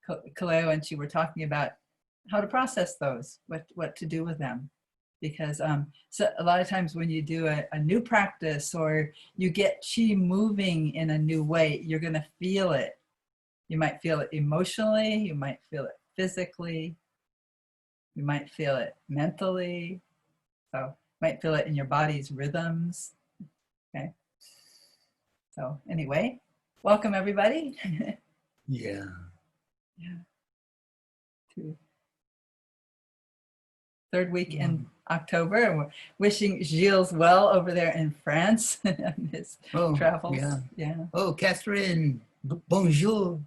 Kaleo and she were talking about how to process those, what to do with them. Because so a lot of times when you do a new practice or you get Qi moving in a new way, you're going to feel it. You might feel it emotionally, you might feel it physically, you might feel it mentally, so you might feel it in your body's rhythms. Okay. So anyway, welcome everybody. Yeah. To third week in October, and we're wishing Gilles well over there in France on his travels. Yeah. Oh, Catherine, bonjour.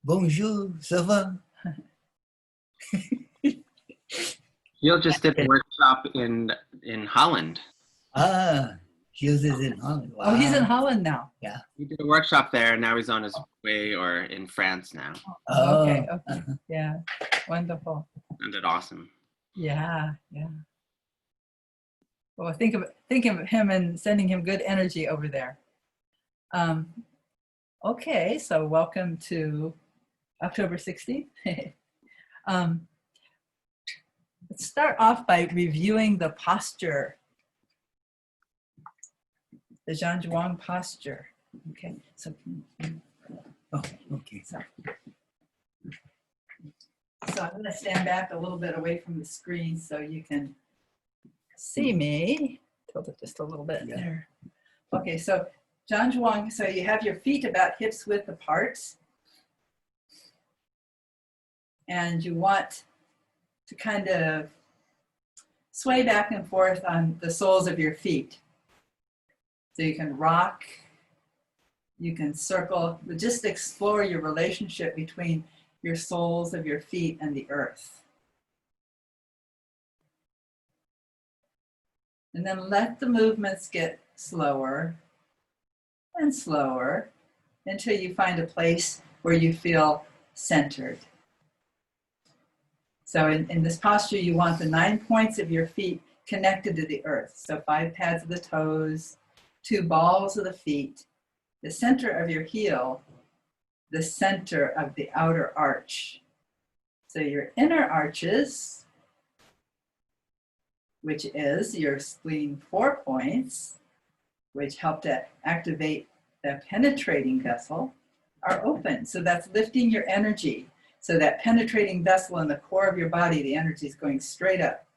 Bonjour, ça va? Gilles just did a workshop in Holland. Ah, Gilles is in Holland. Wow. Oh, he's in Holland now. Yeah. He did a workshop there, and now he's on his way or in France now. Oh, okay. Yeah, wonderful. And did awesome. Yeah. Well, think of him and sending him good energy over there. Okay, so welcome to October 16th. Let's start off by reviewing the posture, the Zhanzhuang posture. Okay, so okay. So I'm going to stand back a little bit away from the screen so you can see me. Tilt it just a little bit there. Okay, so Zhanzhuang, so you have your feet about hips width apart. And you want to kind of sway back and forth on the soles of your feet. So you can rock, you can circle, but just explore your relationship between your soles of your feet and the earth. And then let the movements get slower and slower until you find a place where you feel centered. So in this posture, you want the 9 points of your feet connected to the earth. So 5 pads of the toes, 2 balls of the feet, the center of your heel, the center of the outer arch. So your inner arches, which is your spleen 4 points, which help to activate the penetrating vessel, are open. So that's lifting your energy. So that penetrating vessel in the core of your body, the energy is going straight up.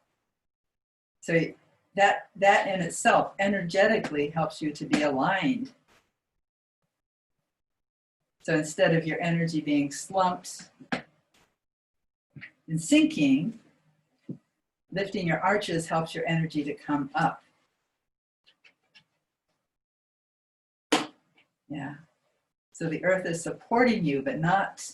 So that in itself energetically helps you to be aligned. So instead of your energy being slumped and sinking, lifting your arches helps your energy to come up. Yeah. So the earth is supporting you, but not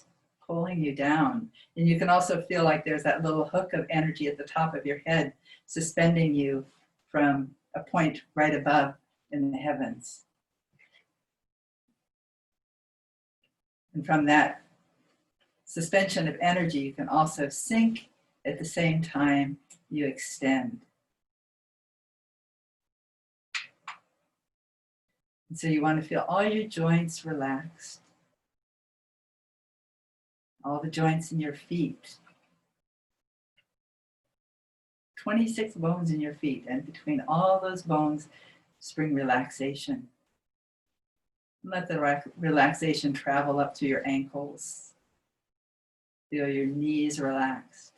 pulling you down. And you can also feel like there's that little hook of energy at the top of your head, suspending you from a point right above in the heavens. And from that suspension of energy, you can also sink at the same time you extend. And so you want to feel all your joints relaxed. All the joints in your feet. 26 bones in your feet, and between all those bones, spring relaxation. Let the relaxation travel up to your ankles. Feel your knees relaxed.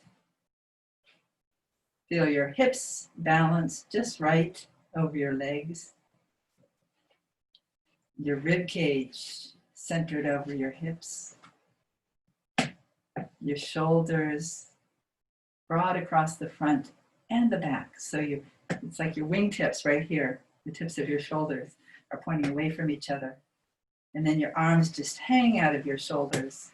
Feel your hips balanced just right over your legs. Your rib cage centered over your hips. Your shoulders broad across the front and the back. So it's like your wingtips right here. The tips of your shoulders are pointing away from each other. And then your arms just hang out of your shoulders.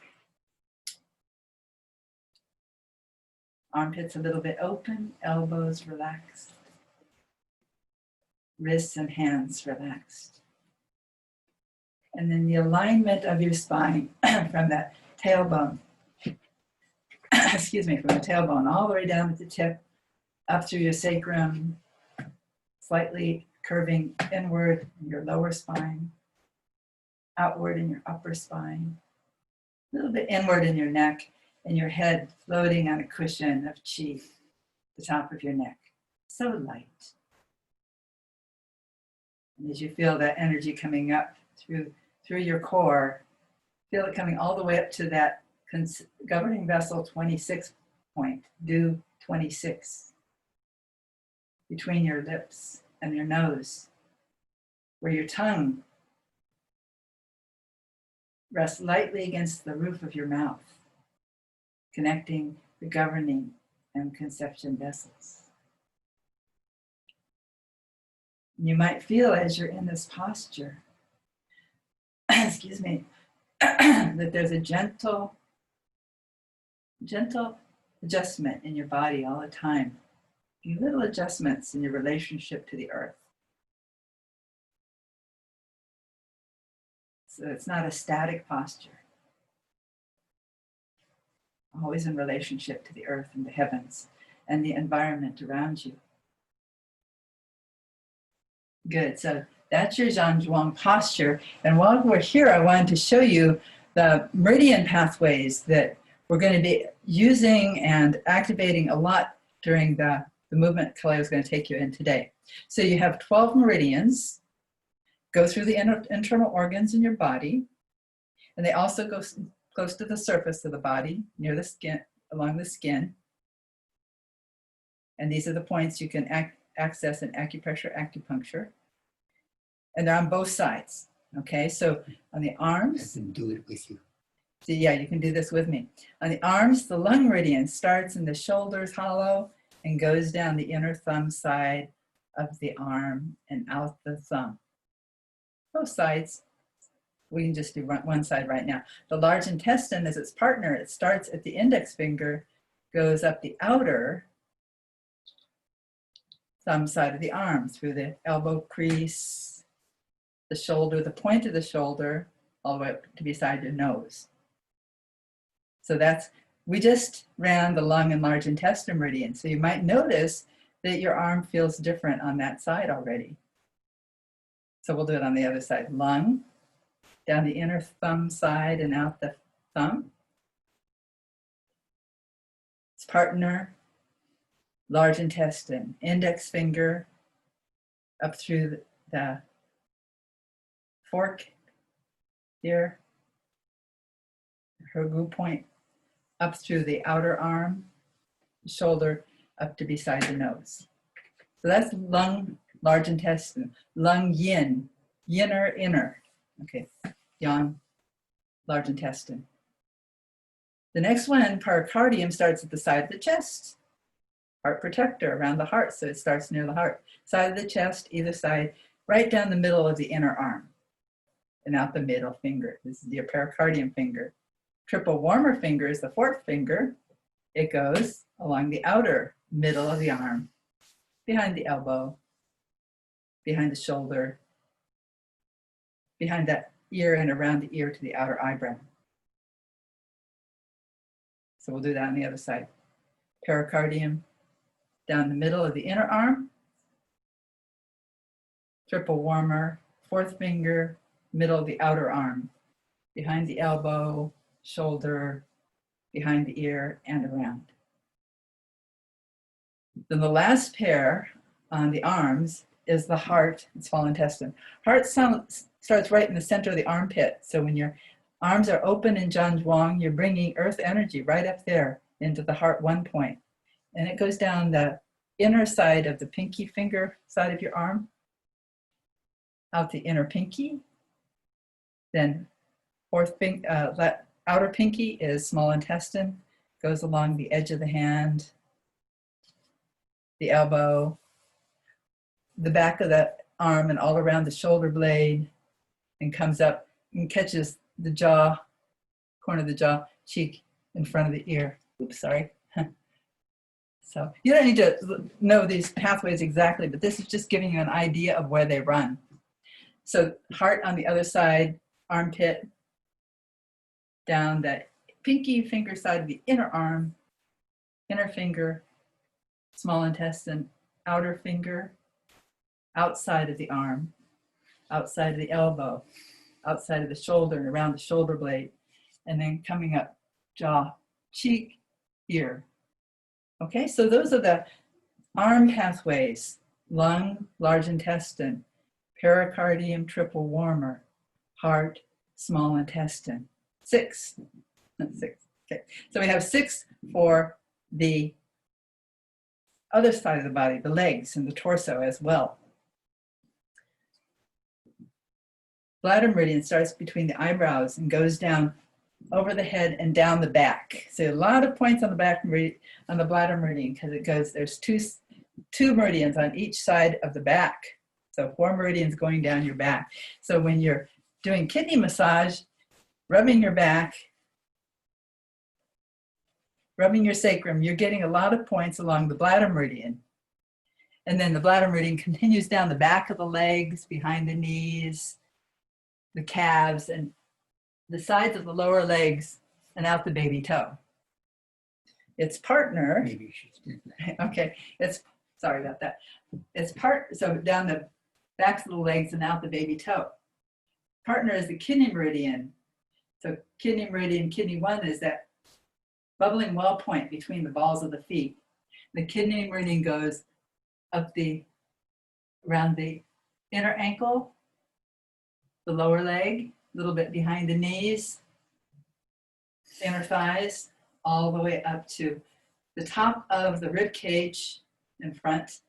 Armpits a little bit open, elbows relaxed. Wrists and hands relaxed. And then the alignment of your spine from that tailbone. Excuse me, from the tailbone all the way down at the tip, up through your sacrum, slightly curving inward in your lower spine, outward in your upper spine, a little bit inward in your neck, and your head floating on a cushion of Qi, the top of your neck. So light. And as you feel that energy coming up through your core, feel it coming all the way up to that governing vessel 26 point, do 26, between your lips and your nose, where your tongue rests lightly against the roof of your mouth, connecting the governing and conception vessels. You might feel as you're in this posture, excuse me, that there's a gentle adjustment in your body all the time. Little adjustments in your relationship to the earth. So it's not a static posture. Always in relationship to the earth and the heavens and the environment around you. Good, so that's your Zhanzhuang posture. And while we're here, I wanted to show you the meridian pathways that we're going to be using and activating a lot during the movement Kaleo is going to take you in today. So you have 12 meridians, go through the internal organs in your body, and they also go close to the surface of the body, near the skin, along the skin. And these are the points you can access in acupressure, acupuncture. And they're on both sides, okay? So on the arms. I can do it with you. So yeah, you can do this with me. On the arms, the lung meridian starts in the shoulders hollow and goes down the inner thumb side of the arm and out the thumb. Both sides. We can just do one side right now. The large intestine is its partner. It starts at the index finger, goes up the outer thumb side of the arm through the elbow crease, the shoulder, the point of the shoulder, all the way up to beside your nose. So we just ran the lung and large intestine meridian. So you might notice that your arm feels different on that side already. So we'll do it on the other side. Lung, down the inner thumb side and out the thumb. Its partner, large intestine, index finger up through the fork here, her glue point, up through the outer arm, shoulder, up to beside the nose. So that's lung, large intestine. Lung, yin, yinner, inner. Okay, yang, large intestine. The next one, pericardium, starts at the side of the chest. Heart protector, around the heart, so it starts near the heart. Side of the chest, either side, right down the middle of the inner arm. And out the middle finger. This is your pericardium finger. Triple warmer finger is the fourth finger. It goes along the outer middle of the arm, behind the elbow, behind the shoulder, behind that ear and around the ear to the outer eyebrow. So we'll do that on the other side. Pericardium down the middle of the inner arm, triple warmer, fourth finger, middle of the outer arm, behind the elbow, shoulder, behind the ear, and around. Then the last pair on the arms is the heart and small intestine. Heart starts right in the center of the armpit. So when your arms are open in Zhanzhuang, you're bringing earth energy right up there into the heart one point. And it goes down the inner side of the pinky finger side of your arm, out the inner pinky. Then outer pinky is small intestine, goes along the edge of the hand, the elbow, the back of the arm and all around the shoulder blade, and comes up and catches the jaw, corner of the jaw, cheek in front of the ear. Oops, sorry. So you don't need to know these pathways exactly, but this is just giving you an idea of where they run. So heart on the other side, armpit, down the pinky finger side of the inner arm, inner finger, small intestine, outer finger, outside of the arm, outside of the elbow, outside of the shoulder and around the shoulder blade, and then coming up, jaw, cheek, ear. Okay, so those are the arm pathways: lung, large intestine, pericardium, triple warmer, heart, small intestine. 6. That's 6. Okay, so we have 6 for the other side of the body, the legs and the torso as well. Bladder meridian starts between the eyebrows and goes down over the head and down the back. So a lot of points on the back meridian, on the bladder meridian, because it goes, there's two meridians on each side of the back. So 4 meridians going down your back. So when you're doing kidney massage, rubbing your back, rubbing your sacrum, you're getting a lot of points along the bladder meridian. And then the bladder meridian continues down the back of the legs, behind the knees, the calves, and the sides of the lower legs, and out the baby toe. Its partner, Maybe she's did that. okay, sorry about that. So down the backs of the legs and out the baby toe. Partner is the kidney meridian. So kidney meridian, kidney 1 is that bubbling well point between the balls of the feet. The kidney meridian goes up around the inner ankle, the lower leg, a little bit behind the knees, inner thighs, all the way up to the top of the rib cage in front,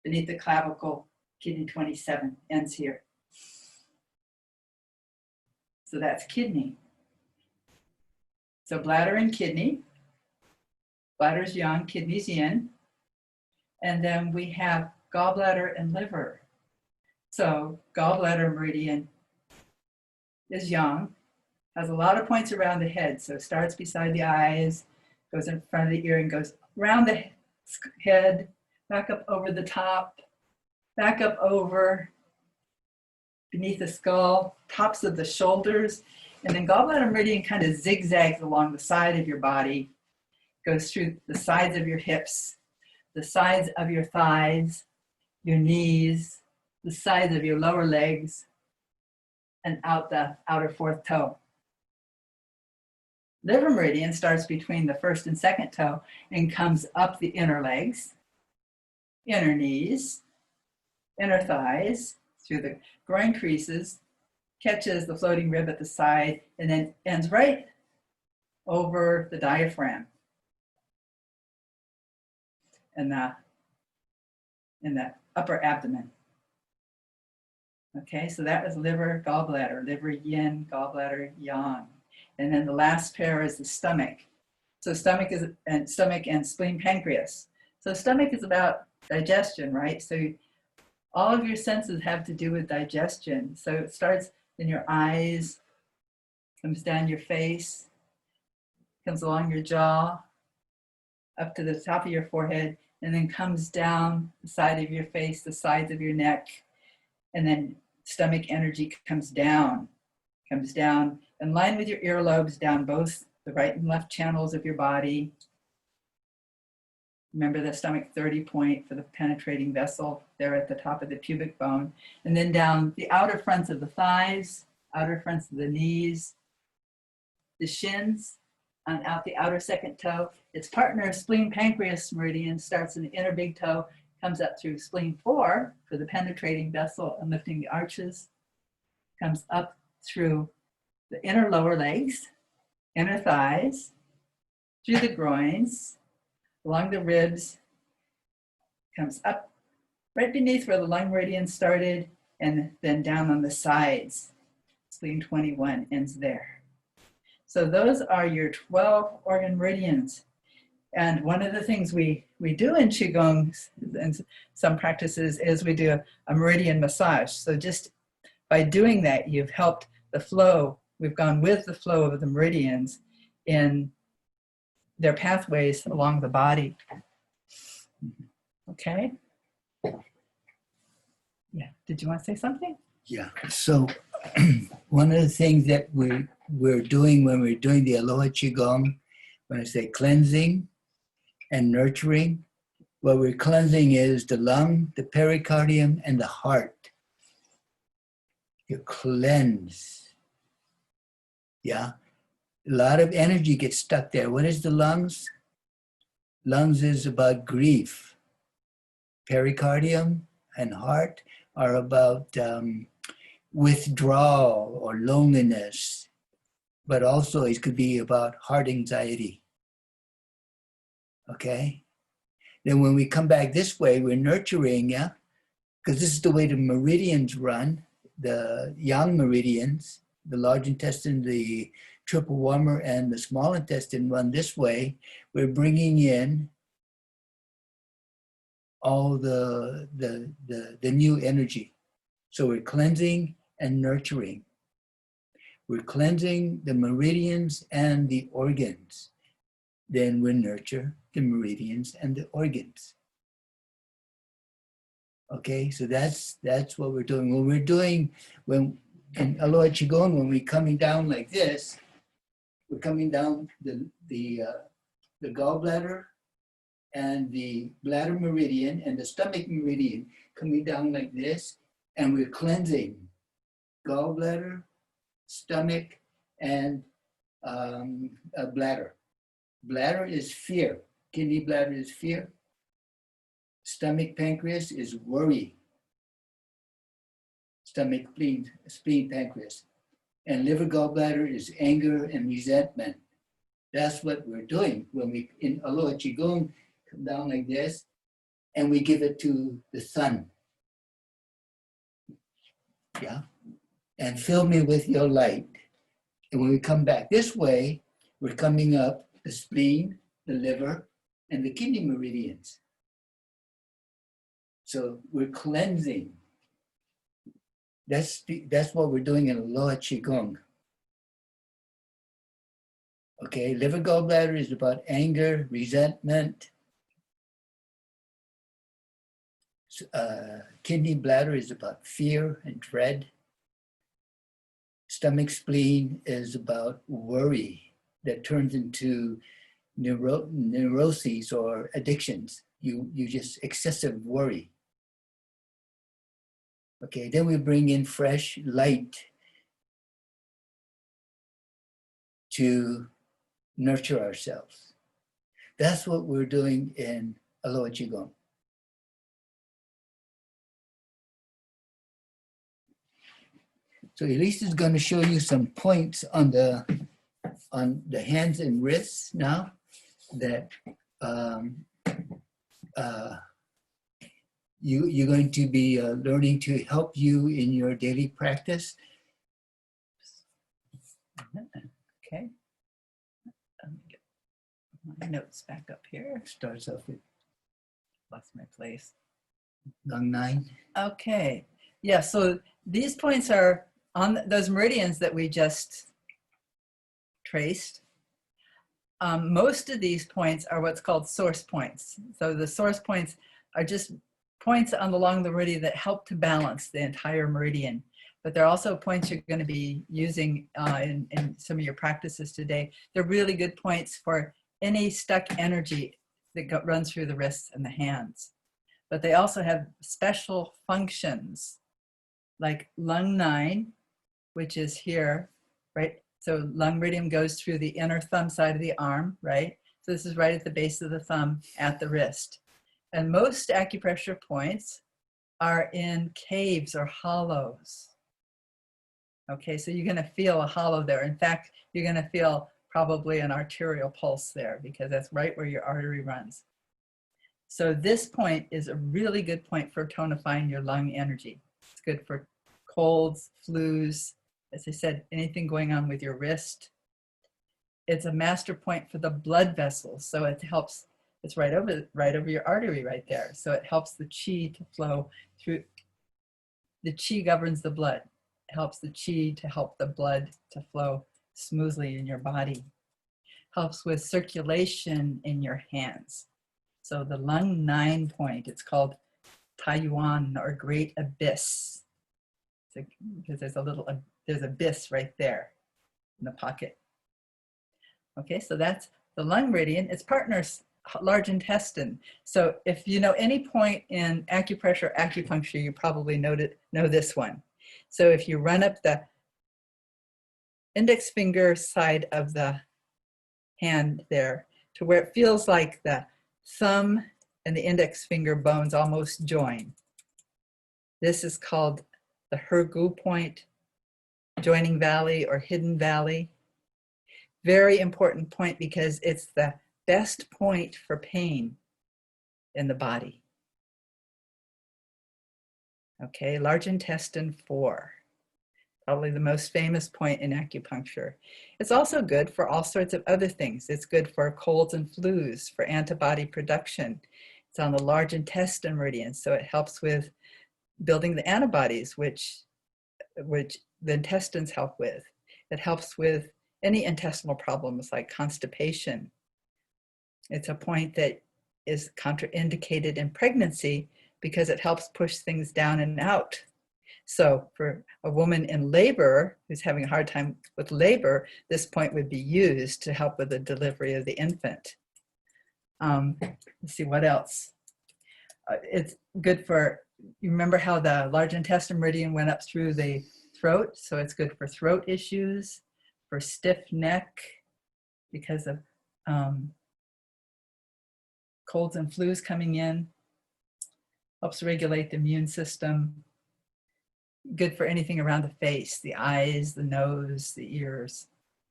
beneath the clavicle. Kidney 27 ends here. So that's kidney. So bladder and kidney. Bladder's yang, kidney's yin. And then we have gallbladder and liver. So gallbladder meridian is yang, has a lot of points around the head. So it starts beside the eyes, goes in front of the ear, and goes around the head, back up over the top, back up over beneath the skull, tops of the shoulders. And then gallbladder meridian kind of zigzags along the side of your body, goes through the sides of your hips, the sides of your thighs, your knees, the sides of your lower legs, and out the outer 4th toe. Liver meridian starts between the 1st and 2nd toe and comes up the inner legs, inner knees, inner thighs, through the groin creases, catches the floating rib at the side, and then ends right over the diaphragm and the upper abdomen. Okay, so that was liver, gallbladder, liver yin, gallbladder yang. And then the last pair is the stomach. So stomach and spleen pancreas. So stomach is about digestion, right? So all of your senses have to do with digestion. So it starts in your eyes, comes down your face, comes along your jaw, up to the top of your forehead, and then comes down the side of your face, the sides of your neck, and then stomach energy comes down in line with your earlobes, down both the right and left channels of your body. Remember the stomach 30 point for the penetrating vessel there at the top of the pubic bone. And then down the outer fronts of the thighs, outer fronts of the knees, the shins, and out the outer 2nd toe. Its partner, spleen pancreas meridian, starts in the inner big toe, comes up through spleen 4 for the penetrating vessel and lifting the arches, comes up through the inner lower legs, inner thighs, through the groins, along the ribs, comes up right beneath where the lung meridian started, and then down on the sides. Spleen 21 ends there. So those are your 12 organ meridians. And one of the things we do in Qigong and some practices is we do a meridian massage. So just by doing that, you've helped the flow. We've gone with the flow of the meridians in their pathways along the body. Okay? Yeah, did you want to say something? Yeah, so one of the things that we're doing when we're doing the Aloha Qigong, when I say cleansing and nurturing, what we're cleansing is the lung, the pericardium, and the heart. You cleanse. Yeah, A lot of energy gets stuck there. What is the lungs? Lungs is about grief. Pericardium and heart are about withdrawal or loneliness, but also it could be about heart anxiety. Okay? Then when we come back this way, we're nurturing, yeah? Because this is the way the meridians run, the yang meridians, the large intestine, the triple warmer, and the small intestine run this way. We're bringing in all the new energy. So we're cleansing and nurturing. We're cleansing the meridians and the organs. Then we nurture the meridians and the organs. Okay, so that's what we're doing. When in Aloha Qigong, when we're coming down like this, we're coming down the gallbladder and the bladder meridian and the stomach meridian, coming down like this, and we're cleansing gallbladder, stomach, and bladder. Bladder is fear. Kidney bladder is fear. Stomach pancreas is worry. Stomach, spleen, pancreas. And liver gallbladder is anger and resentment. That's what we're doing when we, in Aloha Qigong, come down like this, and we give it to the sun. Yeah? And fill me with your light. And when we come back this way, we're coming up the spleen, the liver, and the kidney meridians. So we're cleansing. That's what we're doing in Aloha Qigong. Okay, liver gallbladder is about anger, resentment. Kidney bladder is about fear and dread. Stomach spleen is about worry that turns into neuroses or addictions. You just excessive worry. Okay, then we bring in fresh light to nurture ourselves. That's what we're doing in Aloha Qigong. So Elise is going to show you some points on the hands and wrists now that you're going to be learning to help you in your daily practice. Okay. Let me get my notes back up here. Starts off with Lost my place. lung 9. Okay. Yeah, so these points are on those meridians that we just traced. Most of these points are what's called source points. So the source points are just points along the meridian that help to balance the entire meridian. But they're also points you're going to be using in some of your practices today. They're really good points for any stuck energy that runs through the wrists and the hands. But they also have special functions, like lung 9, which is here, right? So lung meridian goes through the inner thumb side of the arm, right? So this is right at the base of the thumb at the wrist. And most acupressure points are in caves or hollows. Okay, so you're going to feel a hollow there. In fact, you're going to feel probably an arterial pulse there because that's right where your artery runs. So this point is a really good point for tonifying your lung energy. It's good for colds, flus, as I said, anything going on with your wrist. It's a master point for the blood vessels. So it helps, it's right over your artery right there. So it helps the chi to flow through. The chi governs the blood. It helps the chi to help the blood to flow smoothly in your body. Helps with circulation in your hands. So the lung 9 point, it's called Taiyuan or Great Abyss. Because there's abyss right there in the pocket. Okay, so that's the lung meridian. Its partner's large intestine. So if you know any point in acupressure, acupuncture, you probably know this one. So if you run up the index finger side of the hand there to where it feels like the thumb and the index finger bones almost join. This is called the Hergu point, joining valley or hidden valley. Very important point because it's the best point for pain in the body. Okay, large intestine 4, probably the most famous point in acupuncture. It's also good for all sorts of other things. It's good for colds and flus, for antibody production. It's on the large intestine meridian, so it helps with building the antibodies, which the intestines help with. It helps with any intestinal problems like constipation. It's a point that is contraindicated in pregnancy because it helps push things down and out. So for a woman in labor who's having a hard time with labor, this point would be used to help with the delivery of the infant. Let's see, what else? It's good for, you remember how the large intestine meridian went up through the throat? So it's good for throat issues, for stiff neck, because of colds and flus coming in. Helps regulate the immune system. Good for anything around the face, the eyes, the nose, the ears,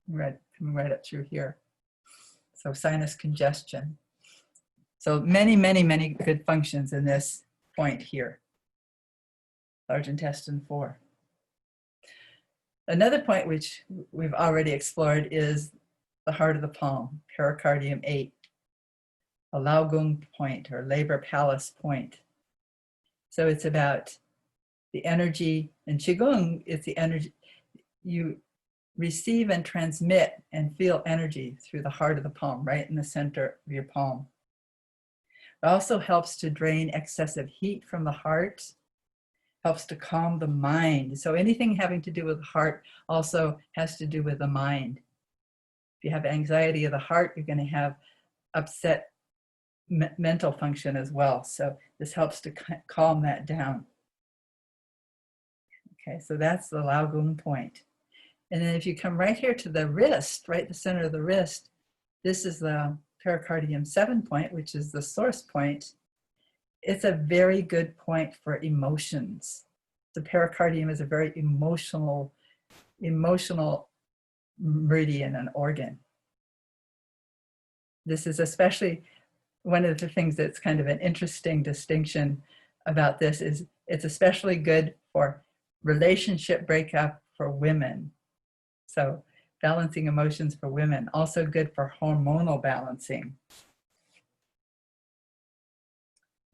coming right up through here. So sinus congestion. So many, many, many good functions in this point here. Large intestine 4. Another point which we've already explored is the heart of the palm, pericardium 8, a Laogung point or labor palace point. So it's about the energy, in Qigong, it's the energy, you receive and transmit and feel energy through the heart of the palm, right in the center of your palm. It also helps to drain excessive heat from the heart, helps to calm the mind. So anything having to do with the heart also has to do with the mind. If you have anxiety of the heart, you're going to have upset mental function as well. So this helps to calm that down. Okay, so that's the Laogung point. And then if you come right here to the wrist, right the center of the wrist, this is the pericardium 7 point, which is the source point. It's a very good point for emotions. The pericardium is a very emotional meridian and organ. This is especially one of the things that's kind of an interesting distinction about this is it's especially good for relationship breakup for women. So balancing emotions for women, also good for hormonal balancing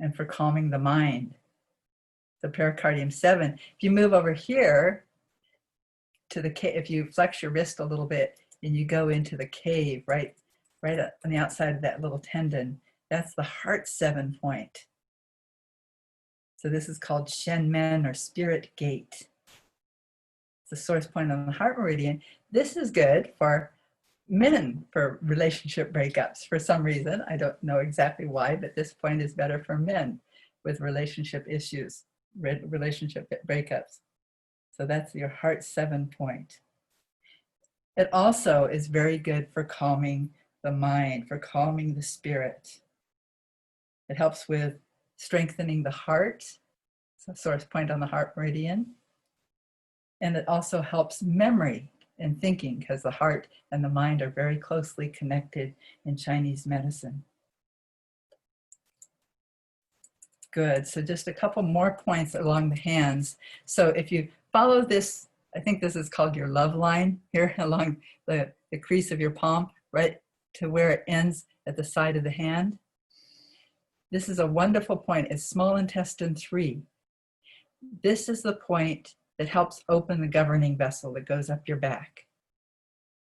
and for calming the mind. The pericardium 7, if you move over here to the cave, if you flex your wrist a little bit and you go into the cave, right on the outside of that little tendon, that's the heart 7 point. So this is called Shen Men or spirit gate. It's the source point on the heart meridian. This is good for men for relationship breakups for some reason. I don't know exactly why, but this point is better for men with relationship issues, relationship breakups. So that's your heart 7 point. It also is very good for calming the mind, for calming the spirit. It helps with strengthening the heart, so source point on the heart meridian. And it also helps memory and thinking because the heart and the mind are very closely connected in Chinese medicine. Good, so just a couple more points along the hands. So if you follow this, I think this is called your love line here along the crease of your palm, right to where it ends at the side of the hand. This is a wonderful point. It's small intestine 3. This is the point that helps open the governing vessel that goes up your back.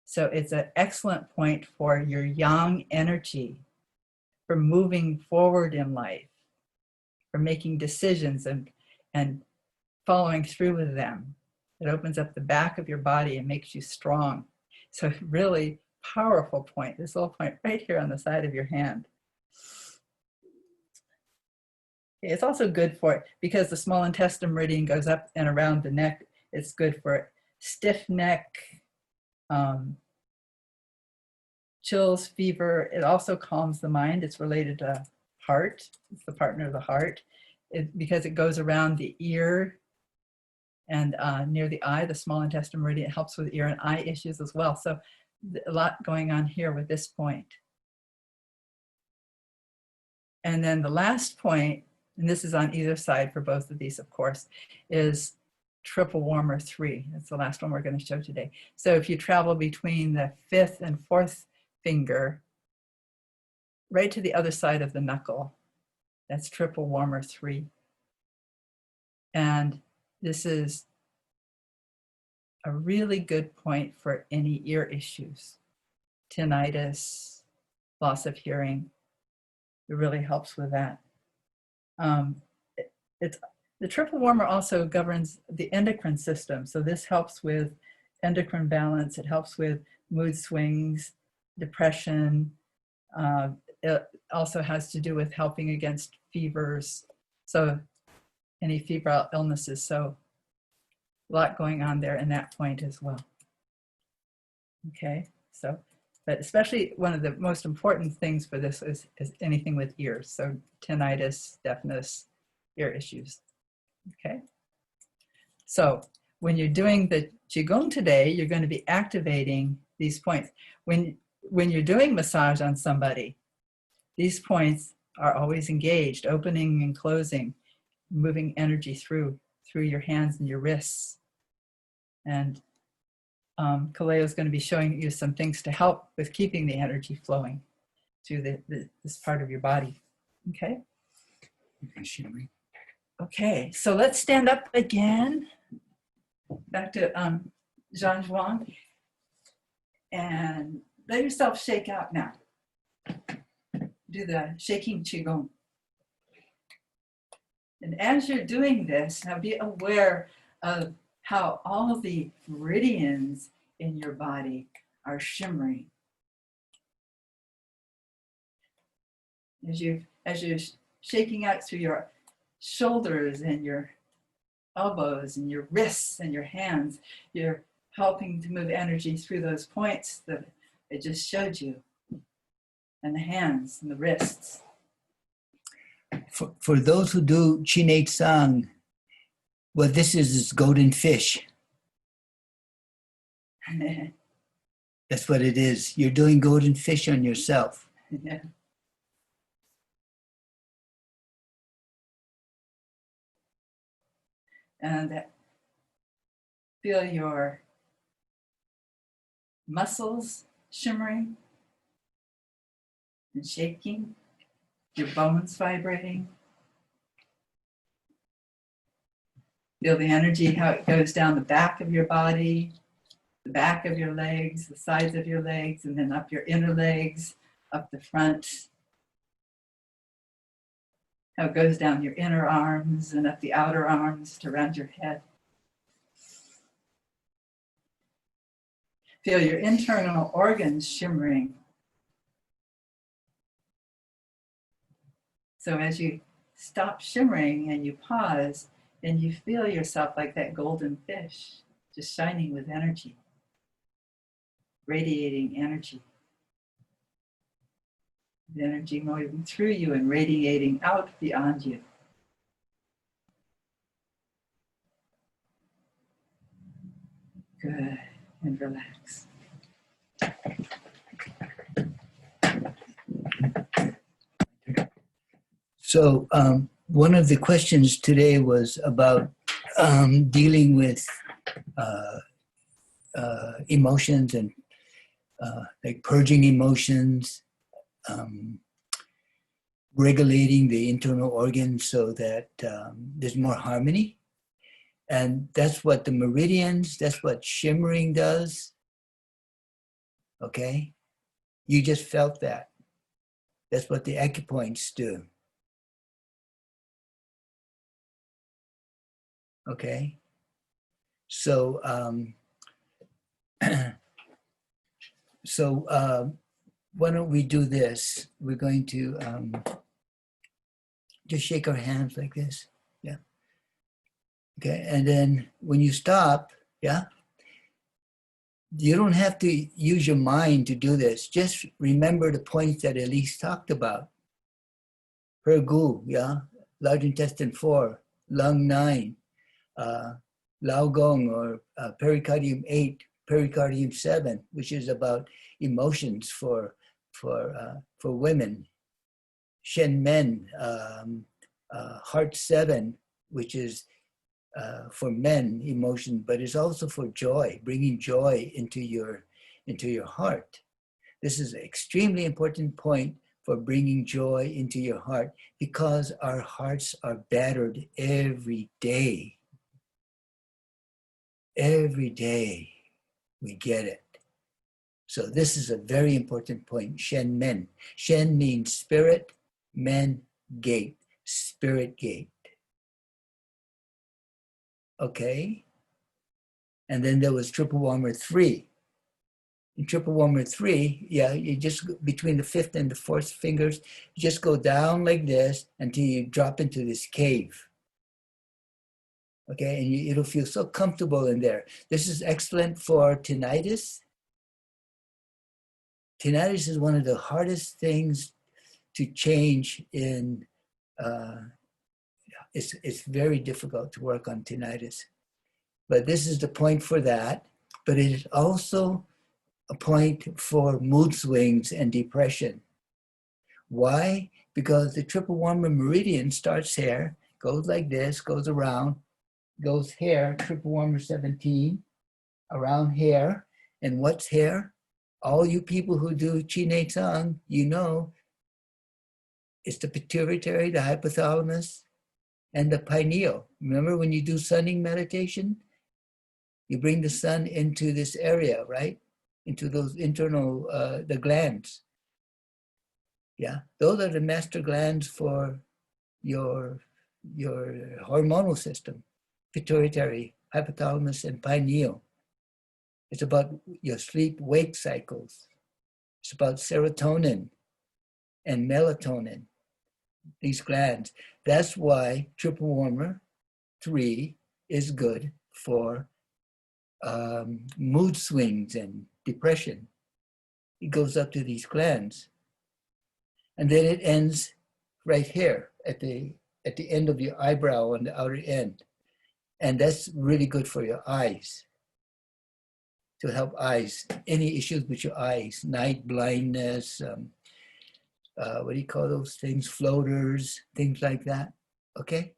So it's an excellent point for your yang energy, for moving forward in life, for making decisions and following through with them. It opens up the back of your body and makes you strong. So really powerful point, this little point right here on the side of your hand. It's also good for, because the small intestine meridian goes up and around the neck, it's good for stiff neck, chills, fever. It also calms the mind. It's related to heart. It's the partner of the heart because it goes around the ear and near the eye, the small intestine meridian. It helps with ear and eye issues as well. So a lot going on here with this point. And then the last point, and this is on either side for both of these, of course, is triple warmer 3. That's the last one we're going to show today. So if you travel between the 5th and 4th finger, right to the other side of the knuckle, that's triple warmer 3. And this is a really good point for any ear issues, tinnitus, loss of hearing. It really helps with that. The triple warmer also governs the endocrine system. So this helps with endocrine balance. It helps with mood swings, depression. It also has to do with helping against fevers. So any febrile illnesses. So a lot going on there in that point as well. Okay, so, but especially one of the most important things for this is anything with ears. So tinnitus, deafness, ear issues. Okay, so when you're doing the Qigong today, you're going to be activating these points. When you're doing massage on somebody, these points are always engaged, opening and closing, moving energy through your hands and your wrists. And Kaleo is going to be showing you some things to help with keeping the energy flowing through this part of your body. Okay? Okay, so let's stand up again. Back to Zhan Zhuang. And let yourself shake out now. Do the shaking Qigong. And as you're doing this, now be aware of how all the meridians in your body are shimmering. As you're shaking out through your shoulders and your elbows and your wrists and your hands, you're helping to move energy through those points that I just showed you, and the hands and the wrists. For those who do Qin Sang, what this is golden fish. That's what it is. You're doing golden fish on yourself. Yeah. And feel your muscles shimmering and shaking, your bones vibrating. Feel the energy, how it goes down the back of your body, the back of your legs, the sides of your legs, and then up your inner legs, up the front. How it goes down your inner arms and up the outer arms to around your head. Feel your internal organs shimmering. So as you stop shimmering and you pause, then you feel yourself like that golden fish, just shining with energy, radiating energy. The energy moving through you and radiating out beyond you. Good, and relax. So one of the questions today was about dealing with emotions and like purging emotions, regulating the internal organs so that there's more harmony. And that's what the meridians, that's what shimmering does. Okay? You just felt that. That's what the acupoints do. Okay? So, why don't we do this? We're going to just shake our hands like this. Yeah. Okay, and then when you stop, yeah, You don't have to use your mind to do this. Just remember the points that Elise talked about. Her gu, yeah, large intestine 4, lung 9, Lao Gong or pericardium 8, pericardium 7, which is about emotions for women. Shen Men, heart 7, which is for men, emotion, but it's also for joy, bringing joy into your heart. This is an extremely important point for bringing joy into your heart, because our hearts are battered every day. Every day we get it. So this is a very important point. Shen Men. Shen means spirit, men, gate, spirit gate. Okay? And then there was triple warmer 3. In triple warmer 3, yeah, you just, between the 5th and the 4th fingers, you just go down like this until you drop into this cave. Okay, and it'll feel so comfortable in there. This is excellent for tinnitus. Tinnitus is one of the hardest things to change in, it's very difficult to work on tinnitus. But this is the point for that. But it is also a point for mood swings and depression. Why? Because the triple warmer meridian starts here, goes like this, goes around, goes here, triple warmer 17, around here. And what's here? All you people who do Qi Tsang, you know, it's the pituitary, the hypothalamus, and the pineal. Remember when you do sunning meditation? You bring the sun into this area, right? Into those internal, the glands. Yeah, those are the master glands for your hormonal system, pituitary, hypothalamus, and pineal. It's about your sleep-wake cycles. It's about serotonin and melatonin, these glands. That's why triple warmer 3 is good for mood swings and depression. It goes up to these glands. And then it ends right here at the end of your eyebrow on the outer end. And that's really good for your eyes, to help eyes, any issues with your eyes, night blindness, what do you call those things? Floaters, things like that. Okay,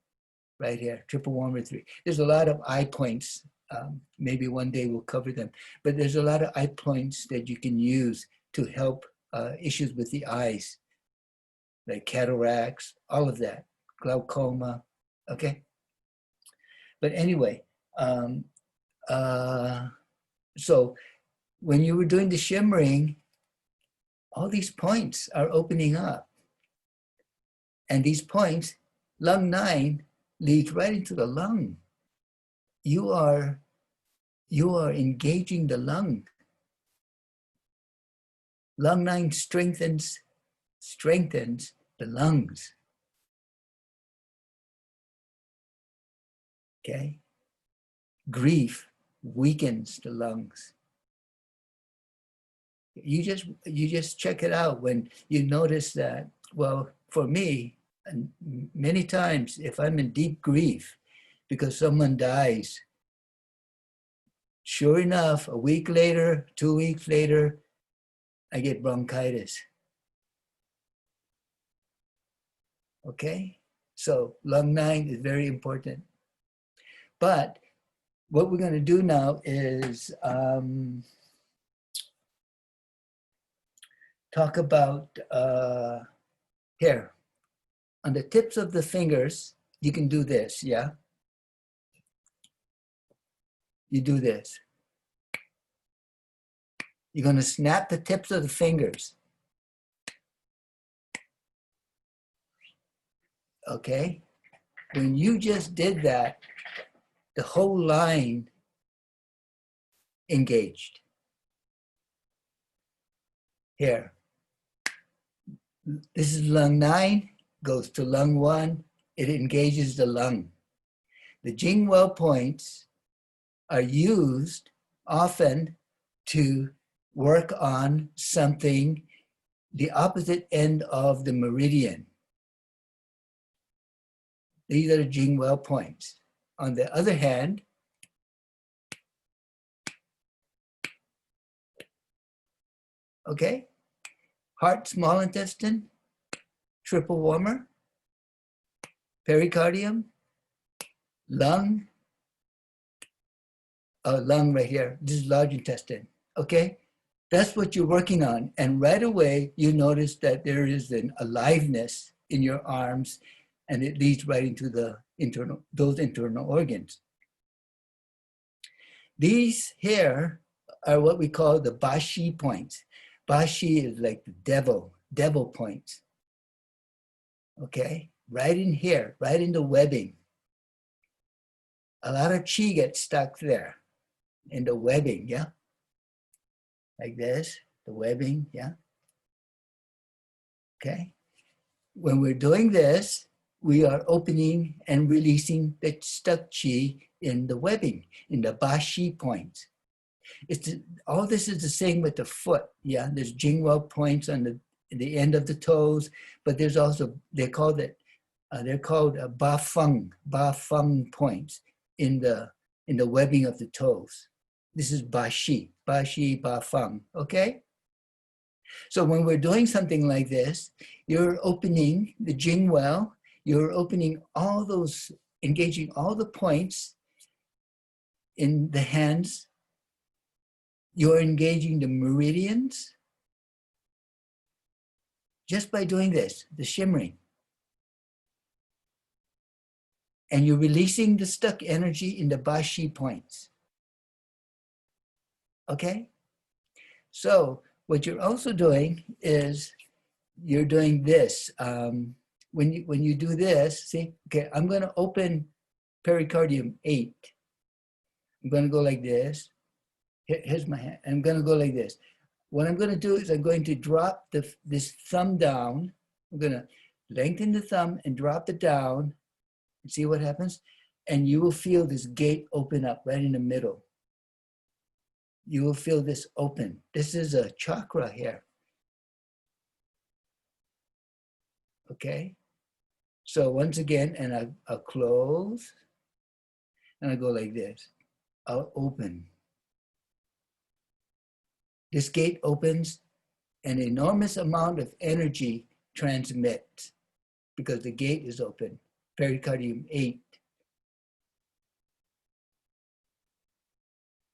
right here, triple warmer 3. There's a lot of eye points. Maybe one day we'll cover them, but there's a lot of eye points that you can use to help issues with the eyes, like cataracts, all of that, glaucoma, okay? But anyway, so when you were doing the shimmering, all these points are opening up. And these points, lung 9 leads right into the lung. You are engaging the lung. Lung 9 strengthens the lungs. Okay? Grief weakens the lungs. You just check it out when you notice that. Well, for me, and many times if I'm in deep grief because someone dies, sure enough, a week later, 2 weeks later, I get bronchitis. Okay? So lung 9 is very important. But what we're going to do now is talk about here. On the tips of the fingers, you can do this, yeah? You do this. You're going to snap the tips of the fingers. Okay? When you just did that, the whole line engaged. Here. This is lung 9, goes to lung 1. It engages the lung. The Jing well points are used often to work on something, the opposite end of the meridian. These are the Jing well points. On the other hand, okay, heart, small intestine, triple warmer, pericardium, lung, lung right here. This is large intestine, okay? That's what you're working on. And right away, you notice that there is an aliveness in your arms, and it leads right into the those internal organs. These here are what we call the Bashi points. Bashi is like the devil points. Okay, right in here, right in the webbing. A lot of chi gets stuck there in the webbing, yeah? Like this, the webbing, yeah? Okay. When we're doing this, we are opening and releasing the stuck chi in the webbing, in the Bashi points. All this is the same with the foot, yeah? There's Jingwell points on the end of the toes, but there's also, they're called Bafeng points in the webbing of the toes. This is Bashi, Bafeng, okay? So when we're doing something like this, you're opening the Jing well, you're opening all those, engaging all the points in the hands, you're engaging the meridians just by doing this, the shimmering. And you're releasing the stuck energy in the Bashi points. Okay? So what you're also doing is you're doing this. When you do this, see, okay, I'm going to open pericardium 8. I'm going to go like this. Here's my hand. I'm going to go like this. What I'm going to do is I'm going to drop this thumb down. I'm going to lengthen the thumb and drop it down and see what happens. And you will feel this gate open up right in the middle. You will feel this open. This is a chakra here. Okay? So once again, and I'll close, and I go like this. I'll open. This gate opens, an enormous amount of energy transmits because the gate is open. Pericardium 8.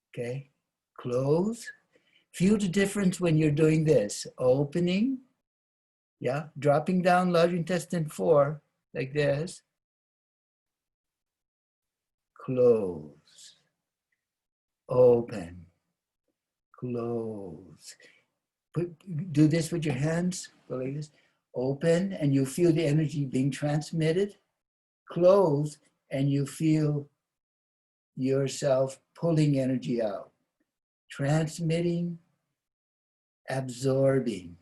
Okay? Close. Feel the difference when you're doing this. Opening, yeah, dropping down large intestine 4, like this. Close. Open. Close. Do this with your hands. Go like this. Open, and you feel the energy being transmitted. Close, and you feel yourself pulling energy out. Transmitting, absorbing,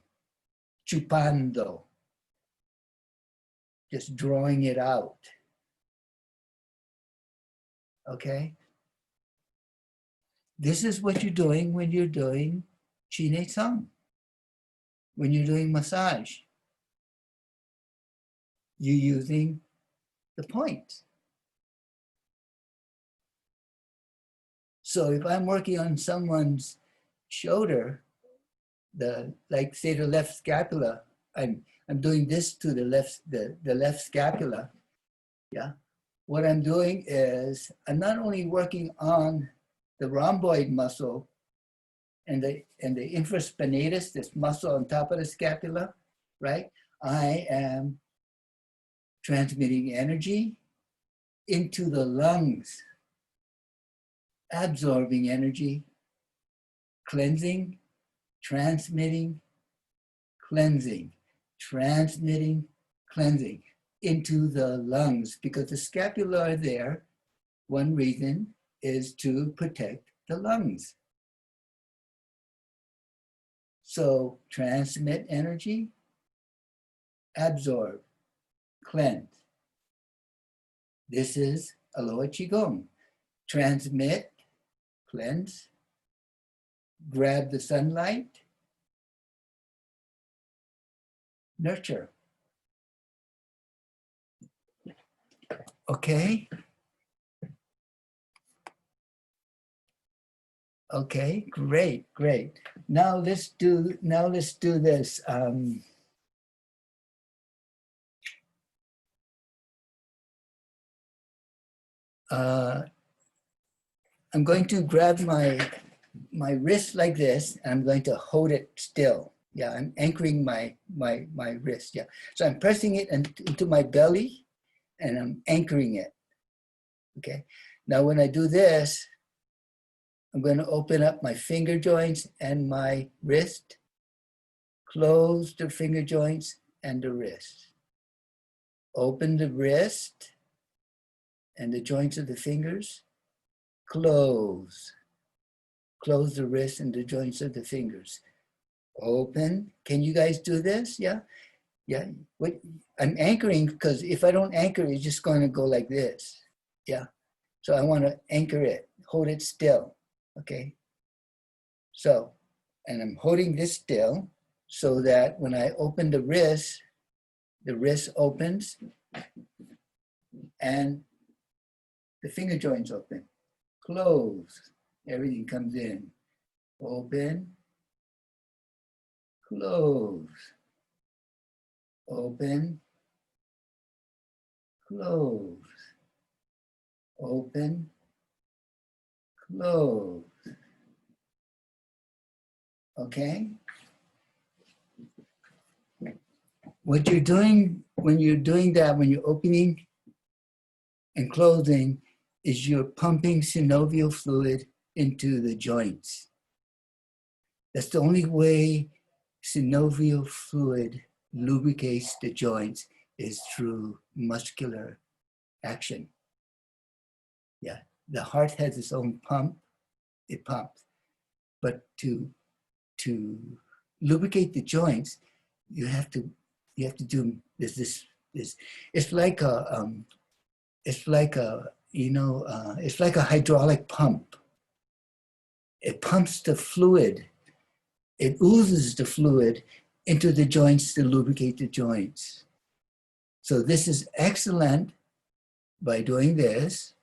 chupando, just drawing it out. Okay? This is what you're doing when you're doing Qine Tsang, when you're doing massage. You're using the points. So if I'm working on someone's shoulder, like say the left scapula, I'm doing this to the left scapula. Yeah. What I'm doing is I'm not only working on the rhomboid muscle and the infraspinatus, this muscle on top of the scapula, right? I am transmitting energy into the lungs, absorbing energy, cleansing, transmitting, cleansing, transmitting, cleansing into the lungs, because the scapula are there. One reason is to protect the lungs. So transmit energy, absorb, cleanse. This is Aloha Qigong. Transmit, cleanse, grab the sunlight, nurture. Okay. Okay, great, great. Now let's do this. I'm going to grab my wrist like this, and I'm going to hold it still. Yeah, I'm anchoring my wrist. Yeah, so I'm pressing it into my belly, and I'm anchoring it. Okay. Now when I do this, I'm going to open up my finger joints and my wrist, close the finger joints and the wrist. Open the wrist and the joints of the fingers, close. Close the wrist and the joints of the fingers. Open. Can you guys do this? Yeah? Yeah. I'm anchoring because if I don't anchor, it's just going to go like this. Yeah. So I want to anchor it, hold it still. Okay. So, and I'm holding this still so that when I open the wrist opens and the finger joints open. Close. Everything comes in. Open. Close. Open. Close. Open. Close. Okay? What you're doing when you're doing that, when you're opening and closing, is you're pumping synovial fluid into the joints. That's the only way synovial fluid lubricates the joints is through muscular action. Yeah, the heart has its own pump, it pumps. But to lubricate the joints, you have to do this. It's like a it's like a hydraulic pump. It pumps the fluid. It oozes the fluid into the joints to lubricate the joints. So this is excellent by doing this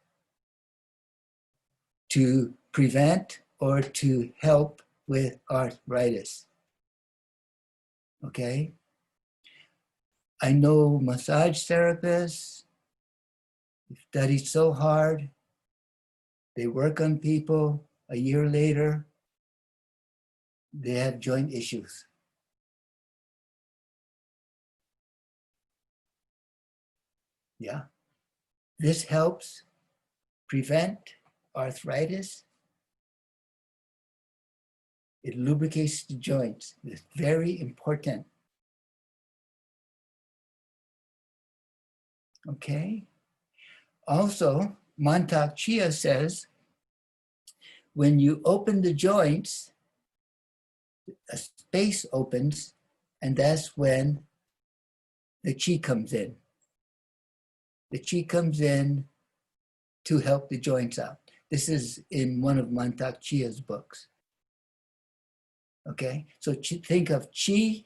to prevent or to help with arthritis. Okay? I know massage therapists study so hard. They work on people. A year later, they have joint issues. Yeah. This helps prevent arthritis. It lubricates the joints. It's very important. Okay. Also, Mantak Chia says, when you open the joints, a space opens, and that's when the Qi comes in. The Qi comes in to help the joints out. This is in one of Mantak Chia's books. Okay, so think of Qi,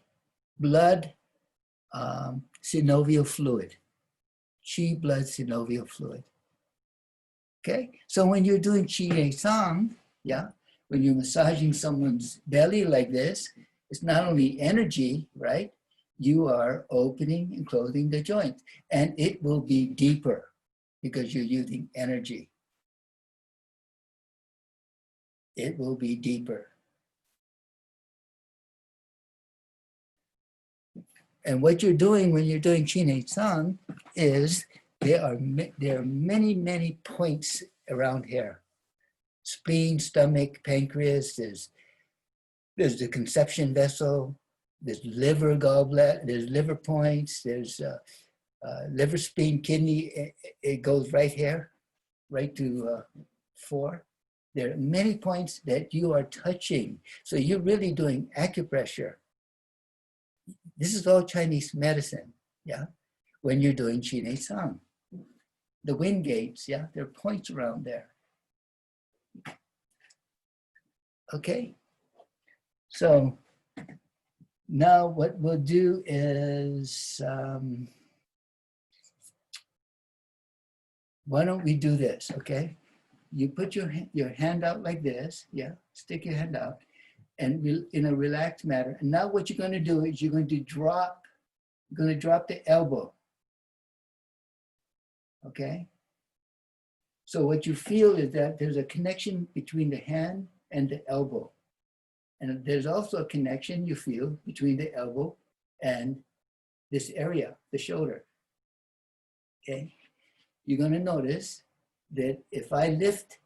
blood, synovial fluid. Qi, blood, synovial fluid. Okay, so when you're doing Qi Nei Sang, yeah, when you're massaging someone's belly like this, it's not only energy, right? You are opening and closing the joint, and it will be deeper because you're using energy. It will be deeper. And what you're doing when you're doing Qi Nei Sang is there are many, many points around here. Spleen, stomach, pancreas, there's the conception vessel, there's liver, gallbladder, there's liver points, there's liver, spleen, kidney, it goes right here, right to 4. There are many points that you are touching. So you're really doing acupressure. This is all Chinese medicine, yeah, when you're doing Qi Nei Sang. The wind gates, yeah, there are points around there. Okay, So now what we'll do is, why don't we do this, okay? You put your hand out like this, yeah, stick your hand out, and in a relaxed manner. And now what you're going to do is you're going to drop the elbow, okay? So what you feel is that there's a connection between the hand and the elbow. And there's also a connection you feel between the elbow and this area, the shoulder, okay? You're going to notice that if I lift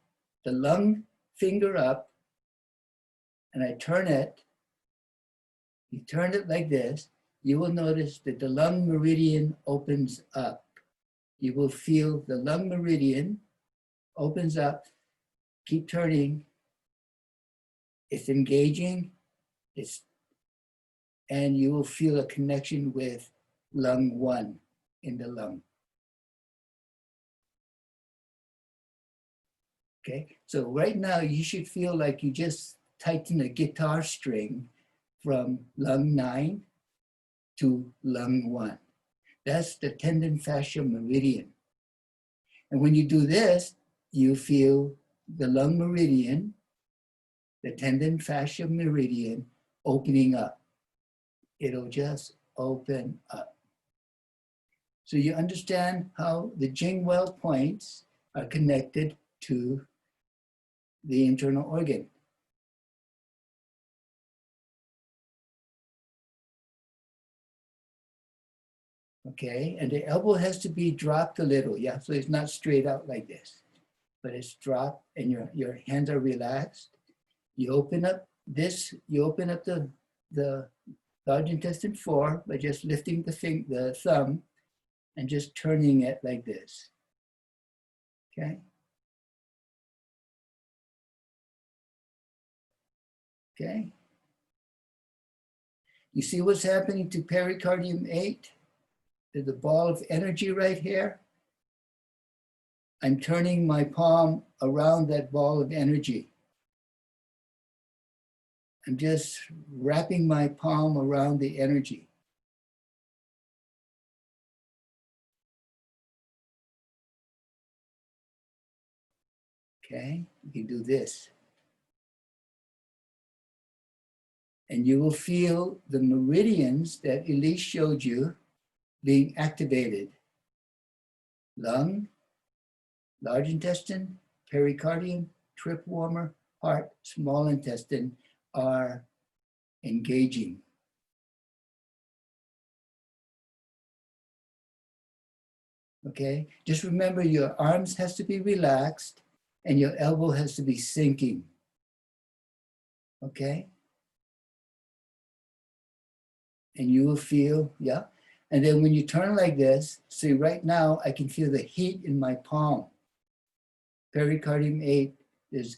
the lung finger up and I turn it, you turn it like this, you will notice that the lung meridian opens up. You will feel the lung meridian opens up. Keep turning. It's engaging. And you will feel a connection with lung 1 in the lung. Okay, so right now you should feel like you just tighten a guitar string from lung 9 to lung 1. That's the tendon fascia meridian. And when you do this, you feel the lung meridian, the tendon fascia meridian opening up. It'll just open up. So you understand how the Jing well points are connected to the internal organ. Okay, and the elbow has to be dropped a little, yeah, so it's not straight out like this, but it's dropped and your hands are relaxed. You open up the large intestine 4 by just lifting the thumb and just turning it like this, okay? Okay. You see what's happening to pericardium 8? There's a ball of energy right here. I'm turning my palm around that ball of energy. I'm just wrapping my palm around the energy. Okay, you can do this. And you will feel the meridians that Elise showed you being activated. Lung, large intestine, pericardium, trip warmer, heart, small intestine are engaging. Okay, just remember your arms has to be relaxed and your elbow has to be sinking. Okay? And you will feel, yeah. And then when you turn like this, see right now, I can feel the heat in my palm. Pericardium 8 is,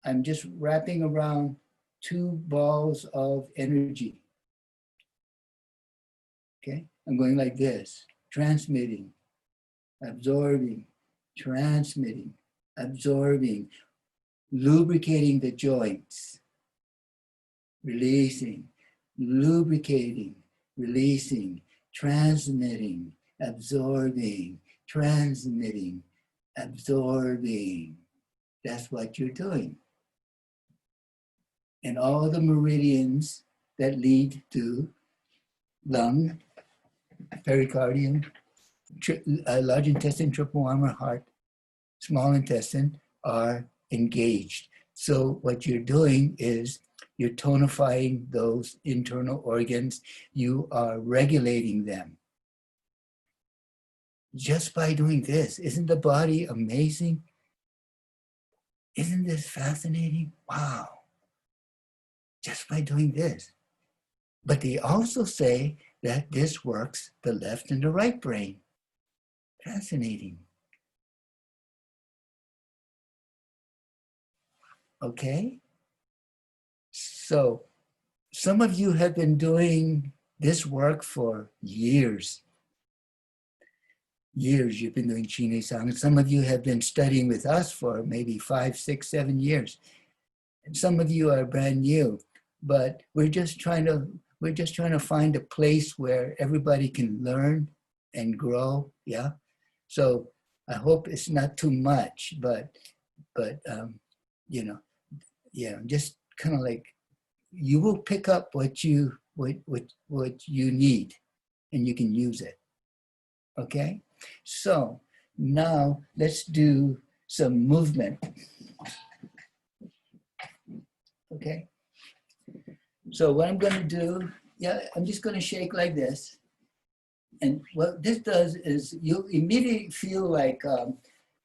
I'm just wrapping around 2 balls of energy. Okay, I'm going like this, transmitting, absorbing, transmitting, absorbing, lubricating the joints, releasing, lubricating, releasing, transmitting, absorbing, transmitting, absorbing. That's what you're doing. And all the meridians that lead to lung, pericardium, large intestine, triple warmer, heart, small intestine are engaged. So what you're doing is you're tonifying those internal organs. You are regulating them. Just by doing this, isn't the body amazing? Isn't this fascinating? Wow. Just by doing this. But they also say that this works the left and the right brain. Fascinating. Okay? So some of you have been doing this work for years. Years you've been doing Qigong Sang. Some of you have been studying with us for maybe 5, 6, 7 years. And some of you are brand new. but we're just trying to find a place where everybody can learn and grow. Yeah. So I hope it's not too much, but you know, yeah, just kind of like you will pick up what you need, and you can use it. Okay. So now let's do some movement. Okay. So what I'm going to do, yeah, I'm just going to shake like this. And what this does is you immediately feel like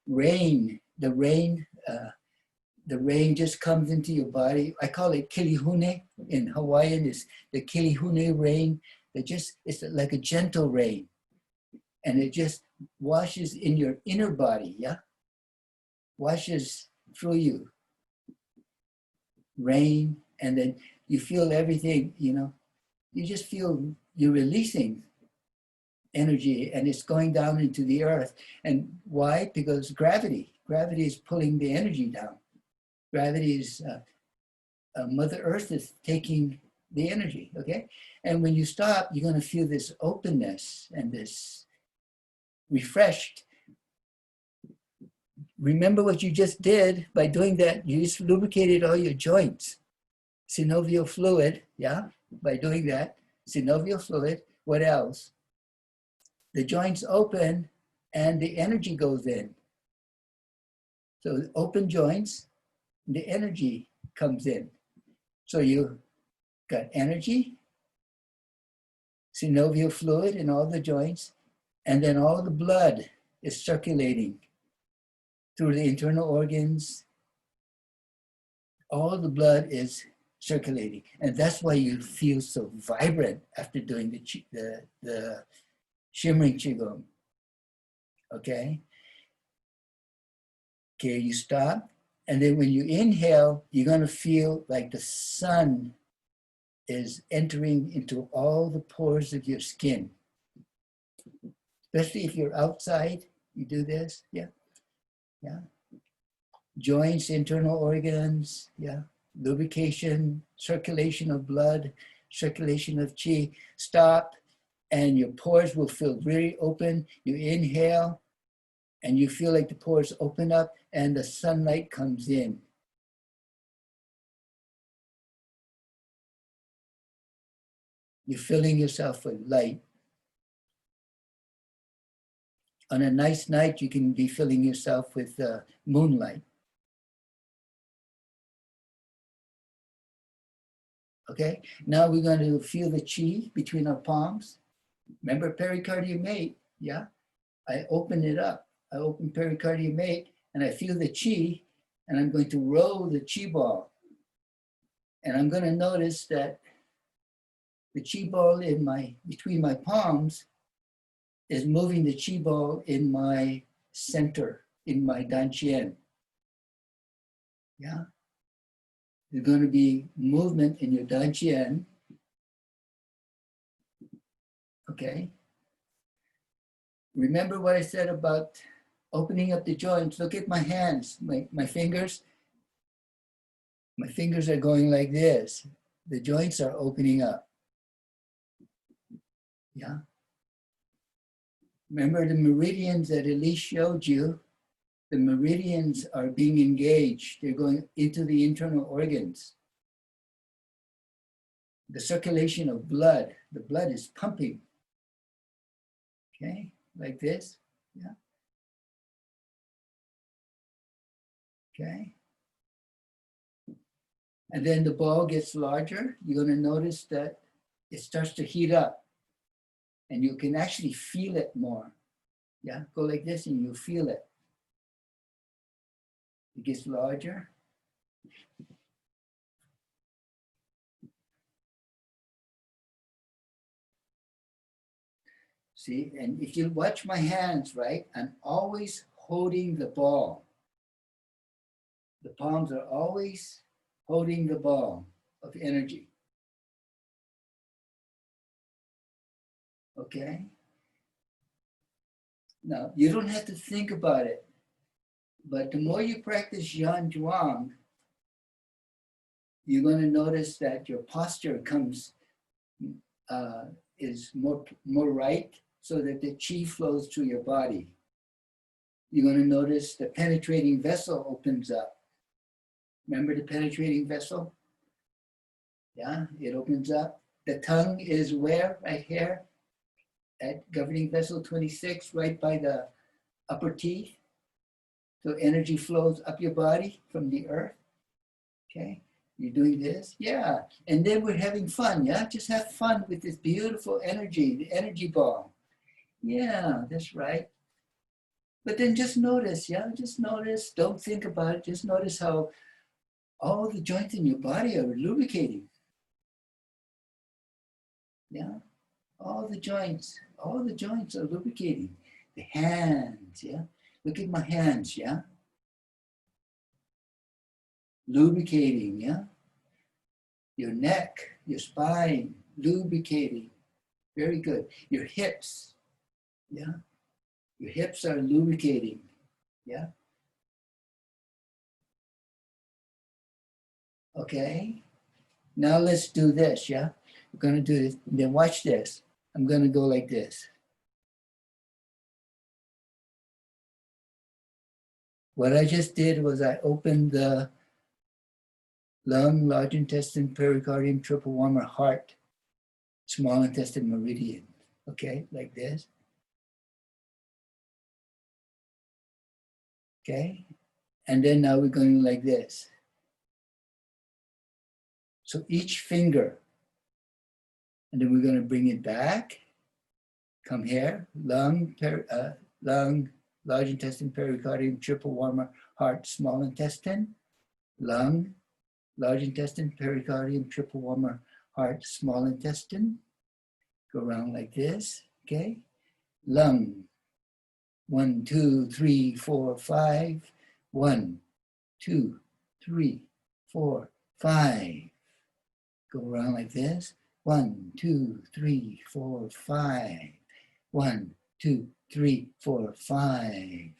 rain, the rain just comes into your body. I call it kilihune. In Hawaiian, is the kilihune rain. It's like a gentle rain. And it just washes in your inner body, yeah? Washes through you. Rain, and then you feel everything, you just feel you're releasing energy, and it's going down into the earth. And why? Because gravity is pulling the energy down. Gravity is, Mother Earth is taking the energy, okay? And when you stop, you're going to feel this openness and this refreshed. Remember what you just did by doing that. You just lubricated all your joints. Synovial fluid, yeah? By doing that, synovial fluid. What else? The joints open and the energy goes in. So open joints, the energy comes in. So you got energy, synovial fluid in all the joints, and then all the blood is circulating through the internal organs. All the blood is circulating, and that's why you feel so vibrant after doing the shimmering Qigong. Okay, you stop, and then when you inhale, you're going to feel like the sun is entering into all the pores of your skin. Especially if you're outside, you do this, yeah. Joints, internal organs, yeah. Lubrication, circulation of blood, circulation of qi. Stop, and your pores will feel really open. You inhale, and you feel like the pores open up, and the sunlight comes in. You're filling yourself with light. On a nice night, you can be filling yourself with moonlight. Okay, now we're going to feel the qi between our palms. Remember pericardium 8, yeah? I open it up. I open pericardium 8, and I feel the qi, and I'm going to roll the qi ball. And I'm going to notice that the qi ball between my palms is moving the qi ball in my center, in my dantian. Yeah? There's going to be movement in your dantian. Okay? Remember what I said about opening up the joints. Look at my hands, my fingers. My fingers are going like this. The joints are opening up. Yeah? Remember the meridians that Elise showed you? The meridians are being engaged. They're going into the internal organs. The circulation of blood, the blood is pumping. Okay, like this, yeah. Okay. And then the ball gets larger. You're going to notice that it starts to heat up. And you can actually feel it more. Yeah, go like this and you feel it. It gets larger. See, and if you watch my hands, right, I'm always holding the ball. The palms are always holding the ball of energy. Okay? Now, you don't have to think about it, but the more you practice Yan Zhuang, you're going to notice that your posture is more right, so that the chi flows through your body. You're going to notice the penetrating vessel opens up. Remember the penetrating vessel? Yeah, it opens up. The tongue is where? Right here at governing vessel 26, right by the upper teeth. So energy flows up your body from the earth. Okay, you're doing this? Yeah. And then we're having fun, yeah? Just have fun with this beautiful energy, the energy ball. Yeah, that's right. But then just notice, yeah? Just notice, don't think about it. Just notice how all the joints in your body are lubricating. Yeah, all the joints are lubricating. The hands, yeah? Look at my hands, yeah? Lubricating, yeah? Your neck, your spine, lubricating. Very good. Your hips, yeah? Your hips are lubricating, yeah? Okay. Now let's do this, yeah? We're gonna do this. Then watch this. I'm gonna go like this. What I just did was I opened the lung, large intestine, pericardium, triple warmer, heart, small intestine, meridian. Okay, like this. Okay, and then now we're going like this. So each finger, and then we're going to bring it back. Come here, lung, large intestine, pericardium, triple warmer, heart, small intestine, lung, large intestine, pericardium, triple warmer, heart, small intestine. Go around like this, okay? Lung, 1, 2, 3, 4, 5. 1, 2, 3, 4, 5. Go around like this. 1, 2, 3, 4, 5. 1, 2, 3, 4, 5.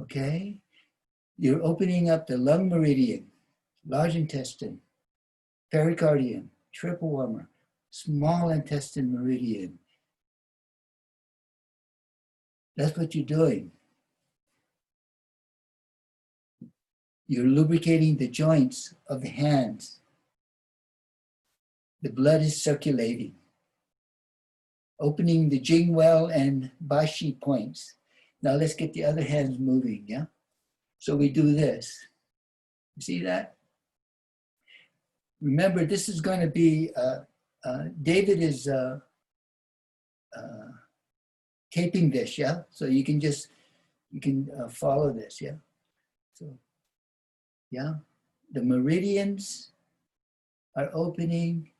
Okay? You're opening up the lung meridian, large intestine, pericardium, triple warmer, small intestine meridian. That's what you're doing. You're lubricating the joints of the hands. The blood is circulating, opening the Jing well and Bashi points. Now let's get the other hands moving, yeah? So we do this. You see that? Remember, this is going to be, David is taping this, yeah? So you can follow this, yeah? So, yeah? The meridians are opening,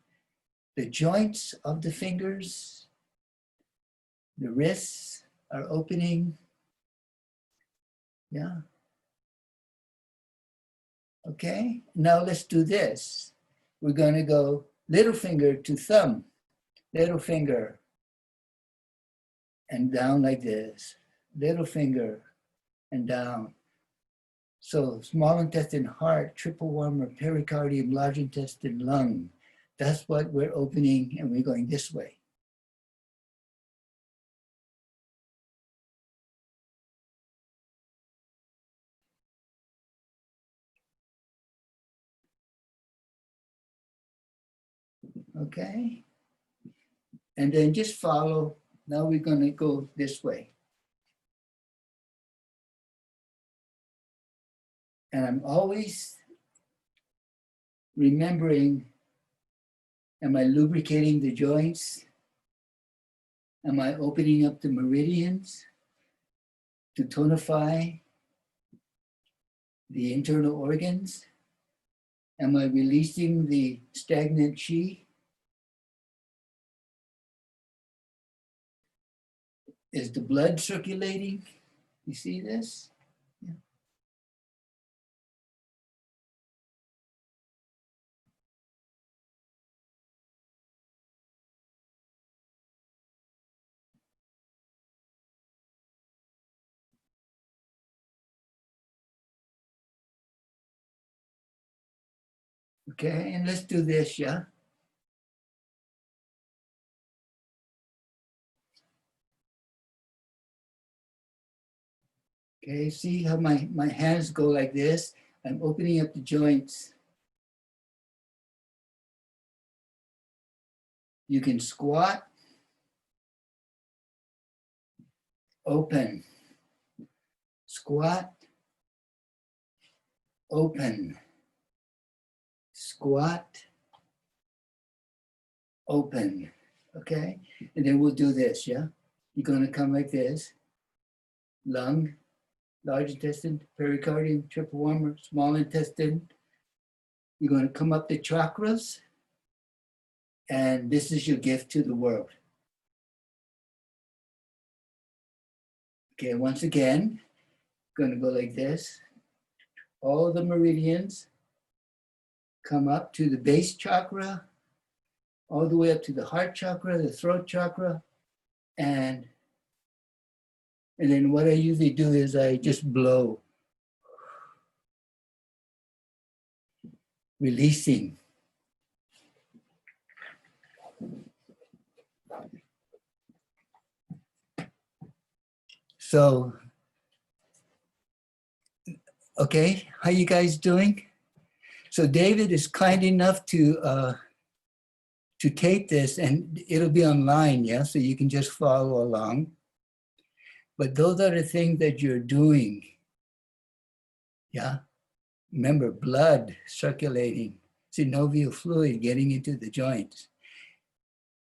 the joints of the fingers, the wrists are opening, yeah? Okay, now let's do this. We're going to go little finger to thumb, little finger, and down like this, little finger, and down. So small intestine, heart, triple warmer, pericardium, large intestine, lung. That's what we're opening, and we're going this way. Okay, and then just follow. Now we're going to go this way. And I'm always remembering, am I lubricating the joints? Am I opening up the meridians to tonify the internal organs? Am I releasing the stagnant chi? Is the blood circulating? You see this? Yeah. Okay, and let's do this, yeah? Okay, see how my hands go like this? I'm opening up the joints. You can squat, open, squat, open, squat, open, okay? And then we'll do this, yeah? You're gonna come like this, lung, large intestine, pericardium, triple warmer, small intestine. You're gonna come up the chakras, and this is your gift to the world. Okay, once again, gonna go like this. All the meridians come up to the base chakra, all the way up to the heart chakra, the throat chakra, and then what I usually do is I just blow, releasing. So, okay, how you guys doing? So David is kind enough to tape this, and it'll be online, yeah? So you can just follow along. But those are the things that you're doing, yeah? Remember, blood circulating, synovial fluid getting into the joints,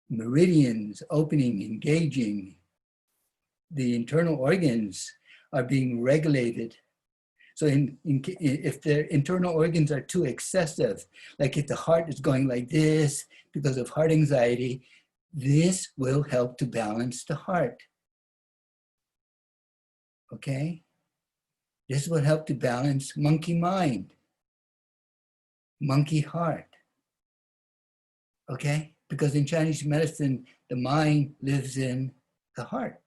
meridians opening, engaging, the internal organs are being regulated. So if the internal organs are too excessive, like if the heart is going like this because of heart anxiety, this will help to balance the heart. Okay? This will help to balance monkey mind, monkey heart. Okay? Because in Chinese medicine, the mind lives in the heart.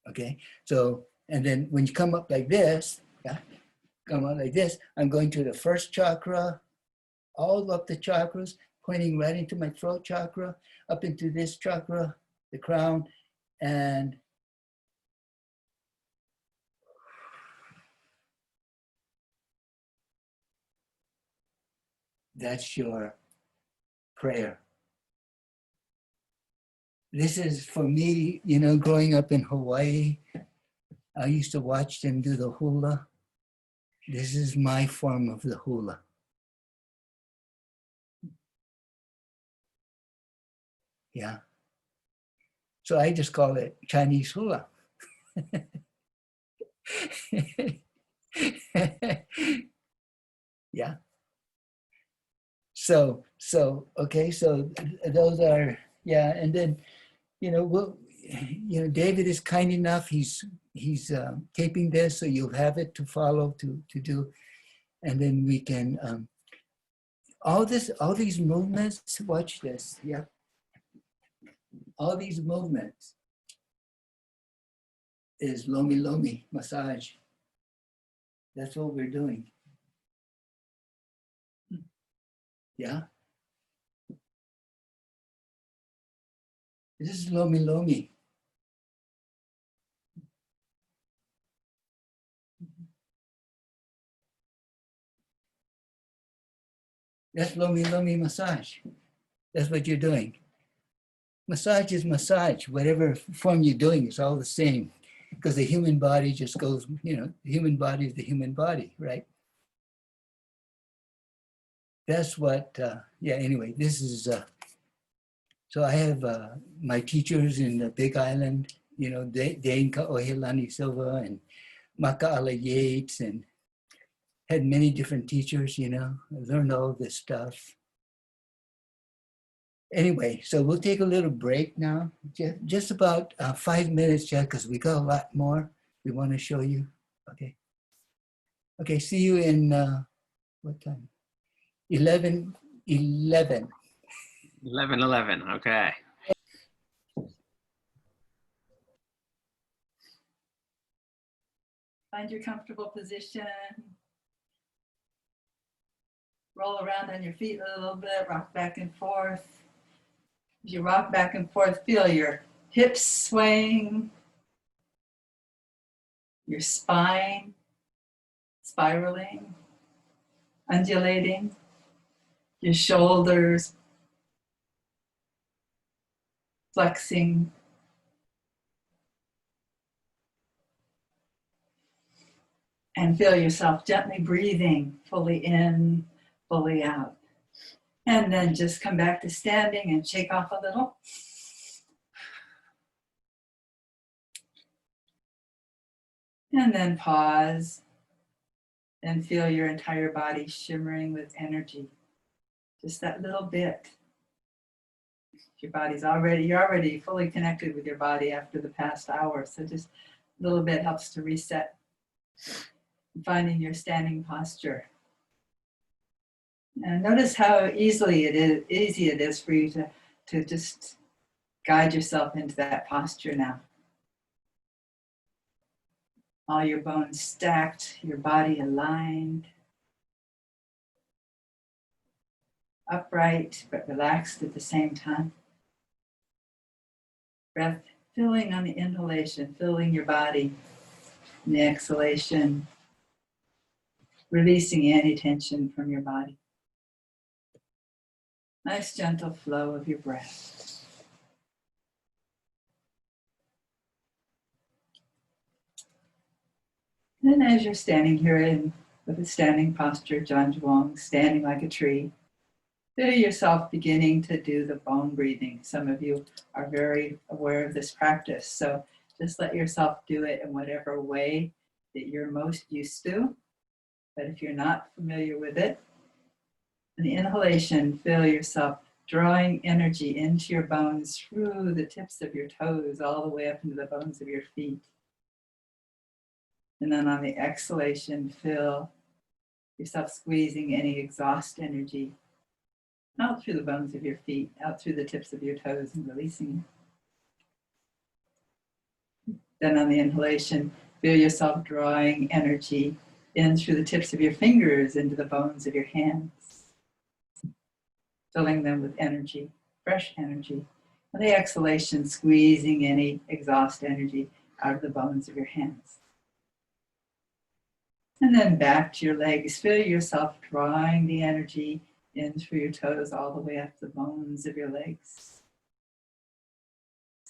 Okay? So, and then when you come up like this, yeah, come up like this, I'm going to the first chakra, all up the chakras, pointing right into my throat chakra, up into this chakra, the crown, and that's your prayer. This is for me, you know, growing up in Hawaii, I used to watch them do the hula. This is my form of the hula. Yeah. So I just call it Chinese hula. Yeah. So, okay, so those are, yeah, and then, you know, David is kind enough, he's taping this, so you'll have it to follow, to do, and then we can, all these movements, watch this, yeah. All these movements is lomi lomi massage. That's what we're doing. Yeah. This is lomi lomi. That's lomi lomi massage. That's what you're doing. Massage is massage. Whatever form you're doing, it's all the same. Because the human body just goes, you know, the human body is the human body, right? That's what, yeah, anyway, this is, so I have my teachers in the Big Island, you know, Dane Kaohelani Silva and Makaala Yates, and had many different teachers, you know, I learned all this stuff. Anyway, so we'll take a little break now, just about 5 minutes, yeah, because we got a lot more we want to show you. Okay. Okay, see you in, what time? 11. 11:11. Okay. Find your comfortable position. Roll around on your feet a little bit, rock back and forth. As you rock back and forth, feel your hips swaying, your spine spiraling, undulating, your shoulders flexing. And feel yourself gently breathing, fully in, fully out. And then just come back to standing and shake off a little. And then pause and feel your entire body shimmering with energy. Just that little bit. Your body's you're already fully connected with your body after the past hour. So just a little bit helps to reset. Finding your standing posture. And notice how easy it is for you to just guide yourself into that posture now. All your bones stacked, your body aligned, upright but relaxed at the same time. Breath filling on the inhalation, filling your body. And the exhalation, releasing any tension from your body. Nice gentle flow of your breath. And as you're standing here with a standing posture, Zhuang, standing like a tree, feel yourself beginning to do the bone breathing. Some of you are very aware of this practice, so just let yourself do it in whatever way that you're most used to. But if you're not familiar with it, in the inhalation, feel yourself drawing energy into your bones through the tips of your toes, all the way up into the bones of your feet. And then on the exhalation, feel yourself squeezing any exhaust energy out through the bones of your feet, out through the tips of your toes, and releasing it. Then on the inhalation, feel yourself drawing energy in through the tips of your fingers into the bones of your hands, filling them with energy, fresh energy. On the exhalation, squeezing any exhaust energy out of the bones of your hands. And then back to your legs. Feel yourself drawing the energy in through your toes all the way up the bones of your legs.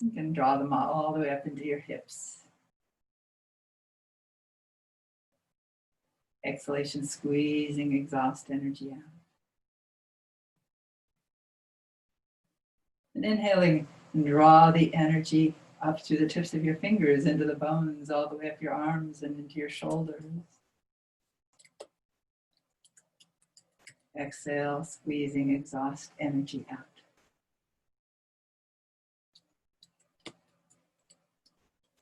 You can draw them all the way up into your hips. Exhalation, squeezing exhaust energy out. And inhaling, and draw the energy up through the tips of your fingers into the bones, all the way up your arms and into your shoulders. Exhale, squeezing exhaust energy out.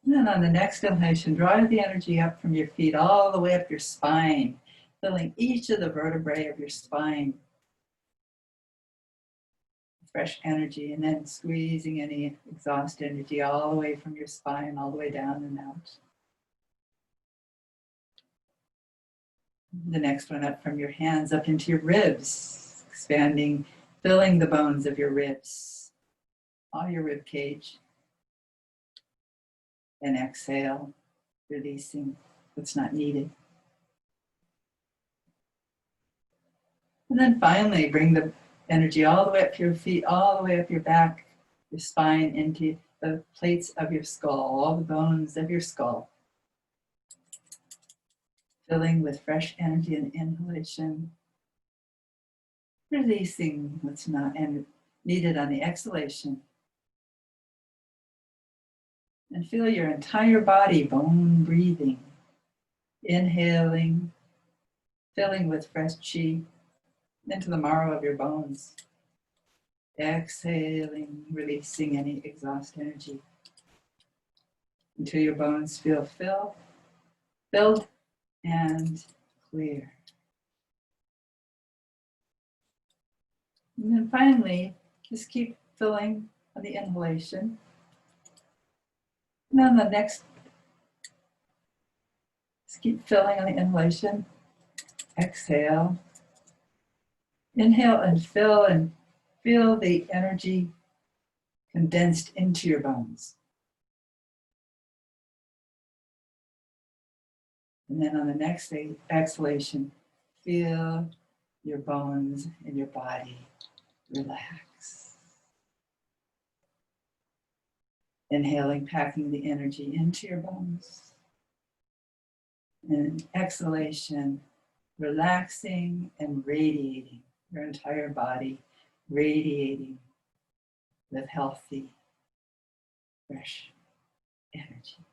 And then on the next inhalation, draw the energy up from your feet all the way up your spine, filling each of the vertebrae of your spine. Fresh energy, and then squeezing any exhaust energy all the way from your spine, all the way down and out. The next one up from your hands, up into your ribs, expanding, filling the bones of your ribs, all your rib cage. And exhale, releasing what's not needed. And then finally, bring the energy all the way up your feet, all the way up your back, your spine, into the plates of your skull, all the bones of your skull. Filling with fresh energy and inhalation. Releasing what's not needed on the exhalation. And feel your entire body bone breathing. Inhaling, filling with fresh chi into the marrow of your bones. Exhaling, releasing any exhaust energy until your bones feel filled and clear. And then finally, just keep filling on the inhalation. And then the next, just keep filling on the inhalation. Exhale. Inhale and feel the energy condensed into your bones. And then on the next exhalation, feel your bones and your body relax. Inhaling, packing the energy into your bones. And exhalation, relaxing and radiating your entire body, radiating with healthy, fresh energy.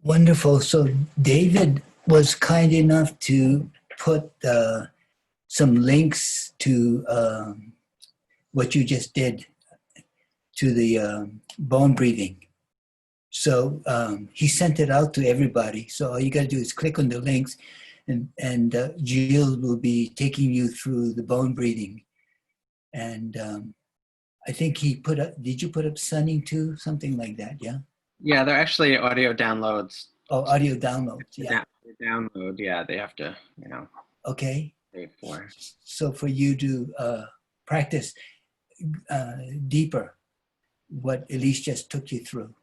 Wonderful. So David was kind enough to put some links to what you just did to the bone breathing. So he sent it out to everybody. So all you got to do is click on the links, and Jill will be taking you through the bone breathing. And I think he put up, did you put up sunning too? Something like that, yeah? Yeah, they're actually audio downloads. Oh, audio downloads, yeah. Download, yeah, they have to, Okay. pay for. So for you to practice deeper what Elise just took you through.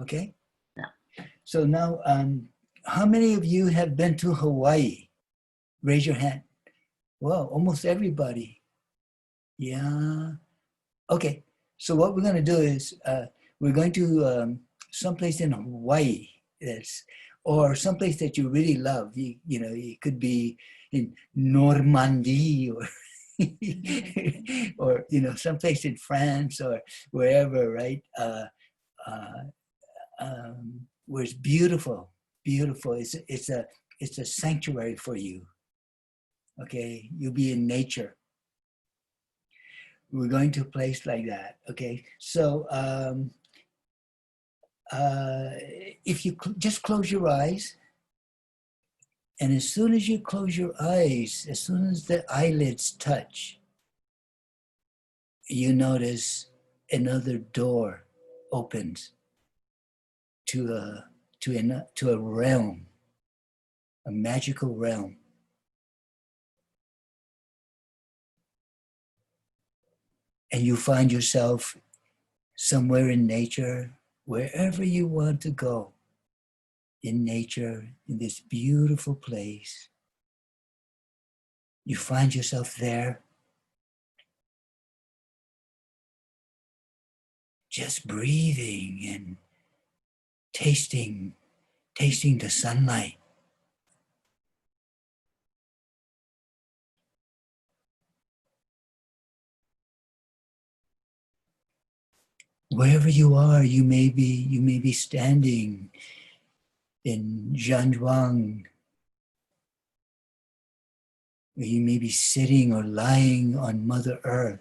Okay? Yeah. So now, how many of you have been to Hawaii? Raise your hand. Well, almost everybody. Yeah. Okay. So what we're going to do is we're going to someplace in Hawaii or someplace that you really love. You know, it could be in Normandy or or someplace in France or wherever, right? Where it's beautiful. It's a sanctuary for you. Okay, you'll be in nature. We're going to a place like that. Okay, so if you just close your eyes, and as soon as you close your eyes, as soon as the eyelids touch, you notice another door opens to a realm, a magical realm. And you find yourself somewhere in nature, wherever you want to go, in nature, in this beautiful place. You find yourself there, just breathing and tasting the sunlight. Wherever you are, you may be standing in Zhanzhuang, or you may be sitting or lying on Mother Earth.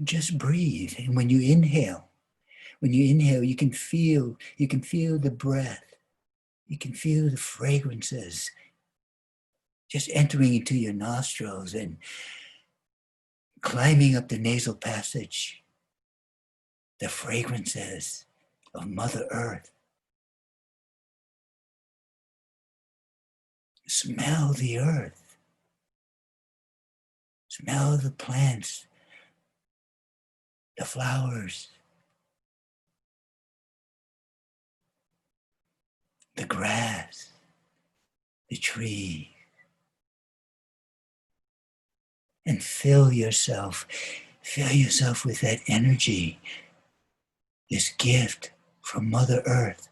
Just breathe, and when you inhale, you can feel the breath, you can feel the fragrances just entering into your nostrils and climbing up the nasal passage, the fragrances of Mother Earth. Smell the earth. Smell the plants, the flowers, the grass, the tree. And fill yourself with that energy, this gift from Mother Earth.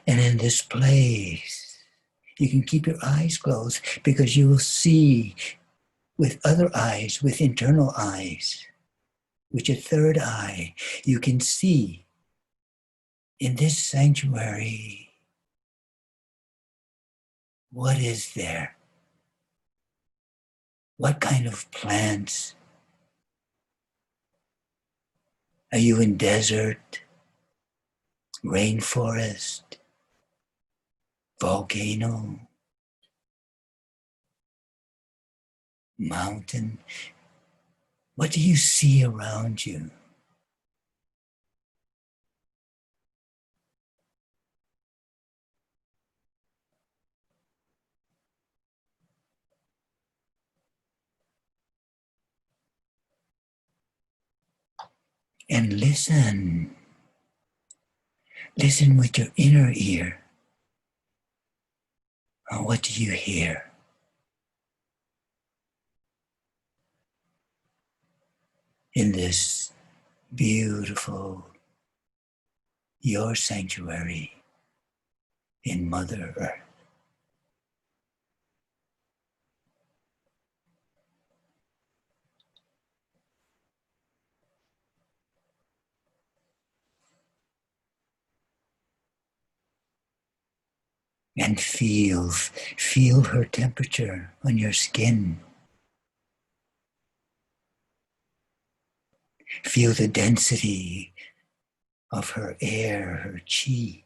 And in this place, you can keep your eyes closed because you will see with other eyes, with internal eyes, with your third eye, you can see in this sanctuary, what is there? What kind of plants? Are you in desert, rainforest, volcano, mountain. What do you see around you? And listen. Listen with your inner ear. What do you hear? In this beautiful, your sanctuary in Mother Earth. And feel her temperature on your skin. Feel the density of her air, her chi.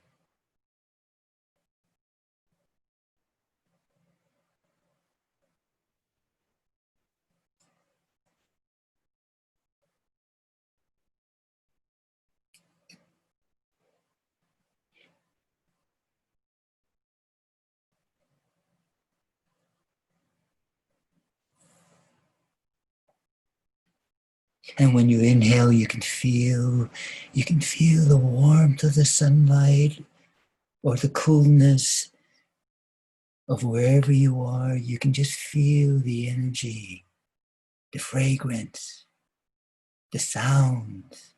And when you inhale, you can feel the warmth of the sunlight or the coolness of wherever you are. You can just feel the energy, the fragrance, the sounds,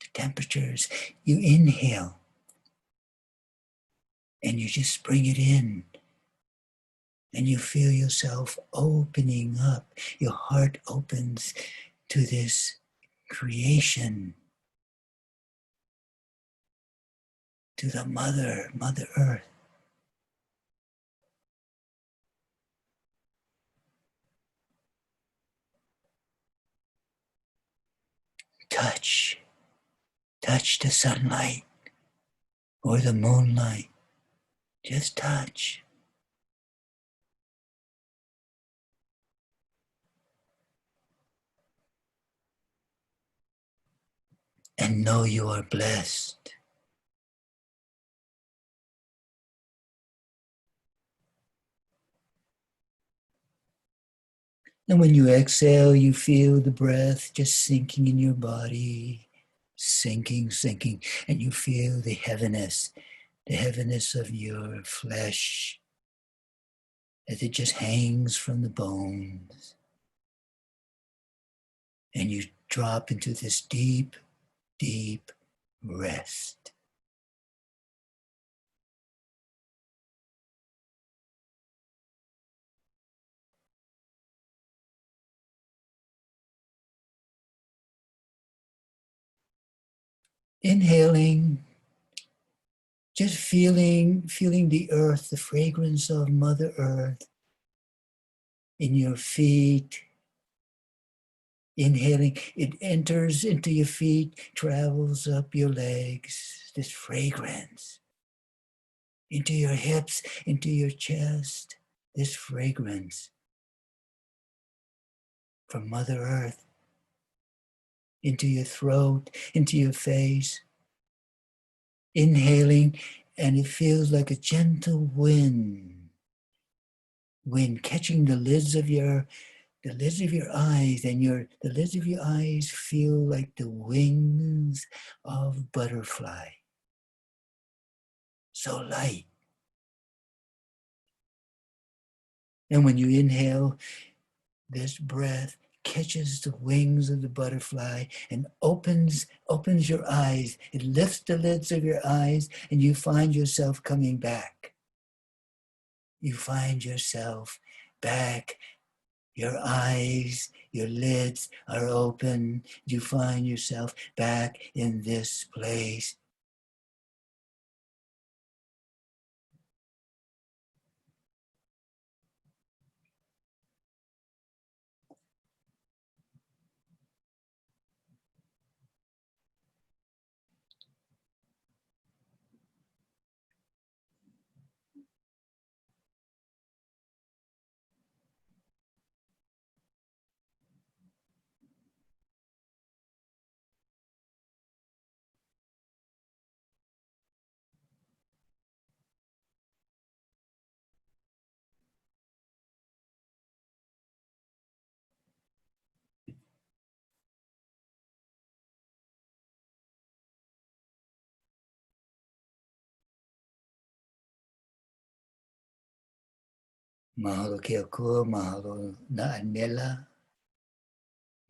the temperatures. You inhale and you just bring it in. And you feel yourself opening up. Your heart opens to this creation, to the Mother Earth. Touch the sunlight or the moonlight. Just touch. And know you are blessed. And when you exhale, you feel the breath just sinking in your body, sinking, and you feel the heaviness of your flesh as it just hangs from the bones. And you drop into this deep, deep rest. Inhaling, just feeling the earth, the fragrance of Mother Earth in your feet. Inhaling, it enters into your feet, travels up your legs, this fragrance. Into your hips, into your chest, this fragrance from Mother Earth. Into your throat, into your face. Inhaling, and it feels like a gentle wind catching the lids of your eyes, and the lids of your eyes feel like the wings of butterfly. So light. And when you inhale, this breath catches the wings of the butterfly and opens your eyes. It lifts the lids of your eyes, and you find yourself coming back. You find yourself back. Your eyes, your lids are open. You find yourself back in this place. Mahalo Keokua, mahalo Na'anela,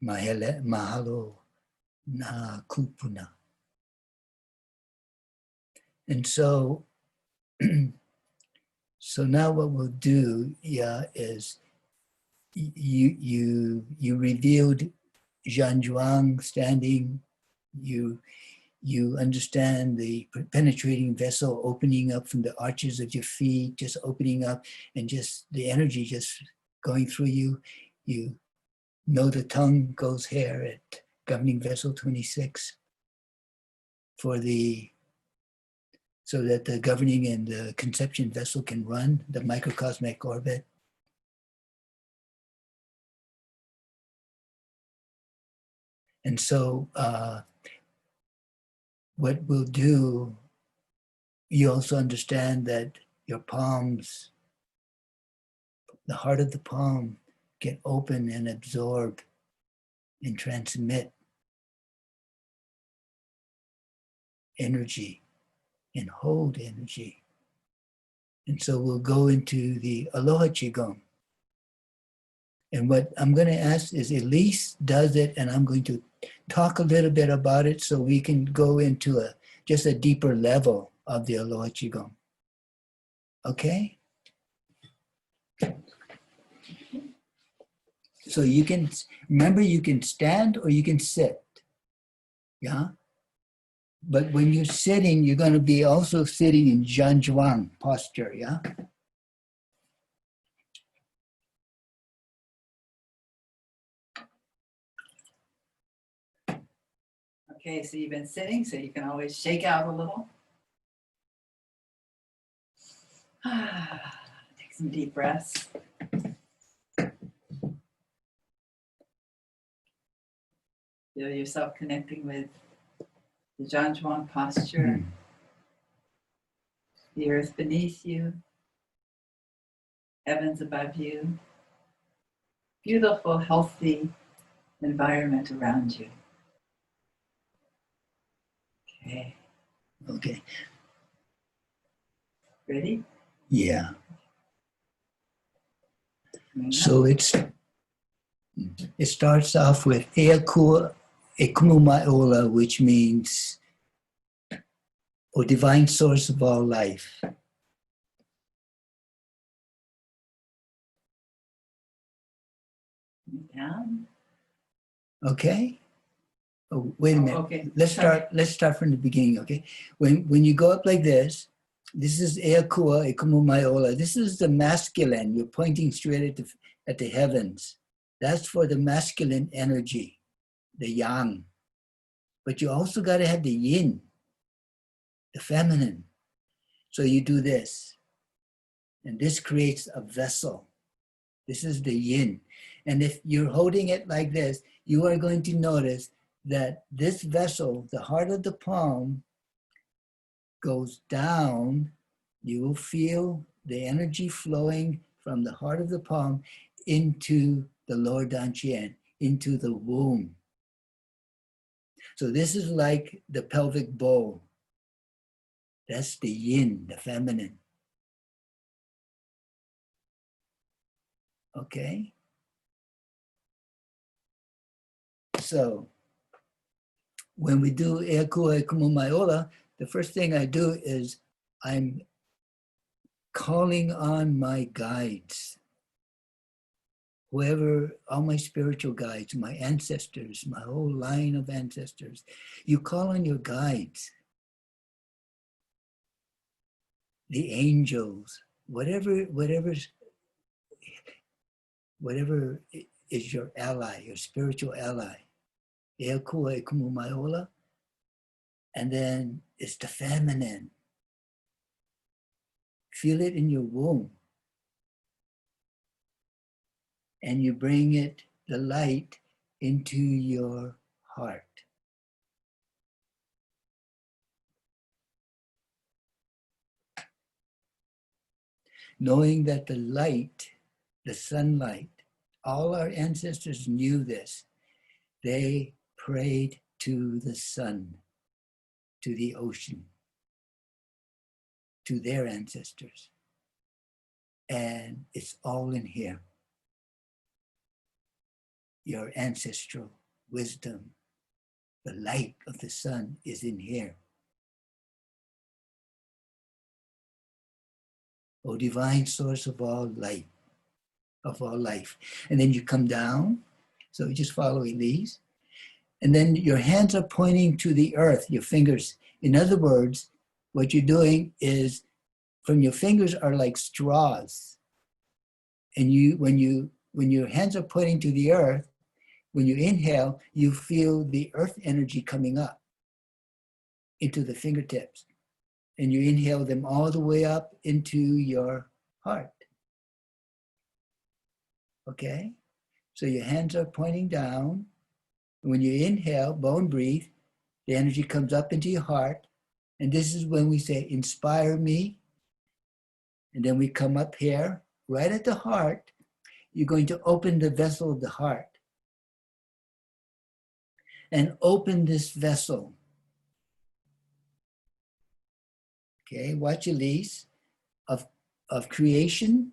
mahalo Na Kupuna. And so, so now what we'll do, is you revealed Zhanzhuang standing. You understand the penetrating vessel opening up from the arches of your feet, just opening up, and just the energy just going through you. You know the tongue goes here at governing vessel 26 so that the governing and the conception vessel can run the microcosmic orbit. And so what we'll do, you also understand that your palms, the heart of the palm, can open and absorb and transmit energy and hold energy. And so we'll go into the Aloha Qigong. And what I'm going to ask is Elise does it, and I'm going to talk a little bit about it so we can go into just a deeper level of the Aloha Qigong. Okay? So you can, remember, you can stand or you can sit. Yeah? But when you're sitting, you're going to be also sitting in Zhanzhuang posture. Yeah? Okay, so you've been sitting, so you can always shake out a little. Take some deep breaths. Feel yourself connecting with the Zhanzhuang posture, the earth beneath you, heavens above you, beautiful, healthy environment around you. Okay, Okay. ready? Yeah. So it starts off with Eakua Ekumumaola, which means, or divine source of all life. Down. Okay? Oh, wait a minute. Okay. Let's start from the beginning, okay? When you go up like this is Eakua Ekumumaola. This is the masculine. You're pointing straight at the heavens. That's for the masculine energy, the yang. But you also got to have the yin, the feminine. So you do this. And this creates a vessel. This is the yin. And if you're holding it like this, you are going to notice that this vessel, the heart of the palm, goes down. You will feel the energy flowing from the heart of the palm into the lower dantian, into the womb. So this is like the pelvic bowl. That's the yin, the feminine. Okay? So when we do Eakua Ekumumaola, the first thing I do is I'm calling on my guides. Whoever, all my spiritual guides, my ancestors, my whole line of ancestors. You call on your guides, the angels, whatever is your ally, your spiritual ally. Eakua Ekumumaola. And then it's the feminine. Feel it in your womb. And you bring it, the light, into your heart. Knowing that the light, the sunlight, all our ancestors knew this. They prayed to the sun, to the ocean, to their ancestors. And it's all in here. Your ancestral wisdom, the light of the sun is in here. O divine source of all light, of all life. And then you come down, so you just follow Elise. And then your hands are pointing to the earth, your fingers. In other words, what you're doing is from your fingers are like straws. And when your hands are pointing to the earth, when you inhale, you feel the earth energy coming up into the fingertips. And you inhale them all the way up into your heart. Okay? So your hands are pointing down. When you inhale, bone breathe, the energy comes up into your heart. And this is when we say, inspire me. And then we come up here, right at the heart. You're going to open the vessel of the heart. And open this vessel. Okay, watch Elise, of creation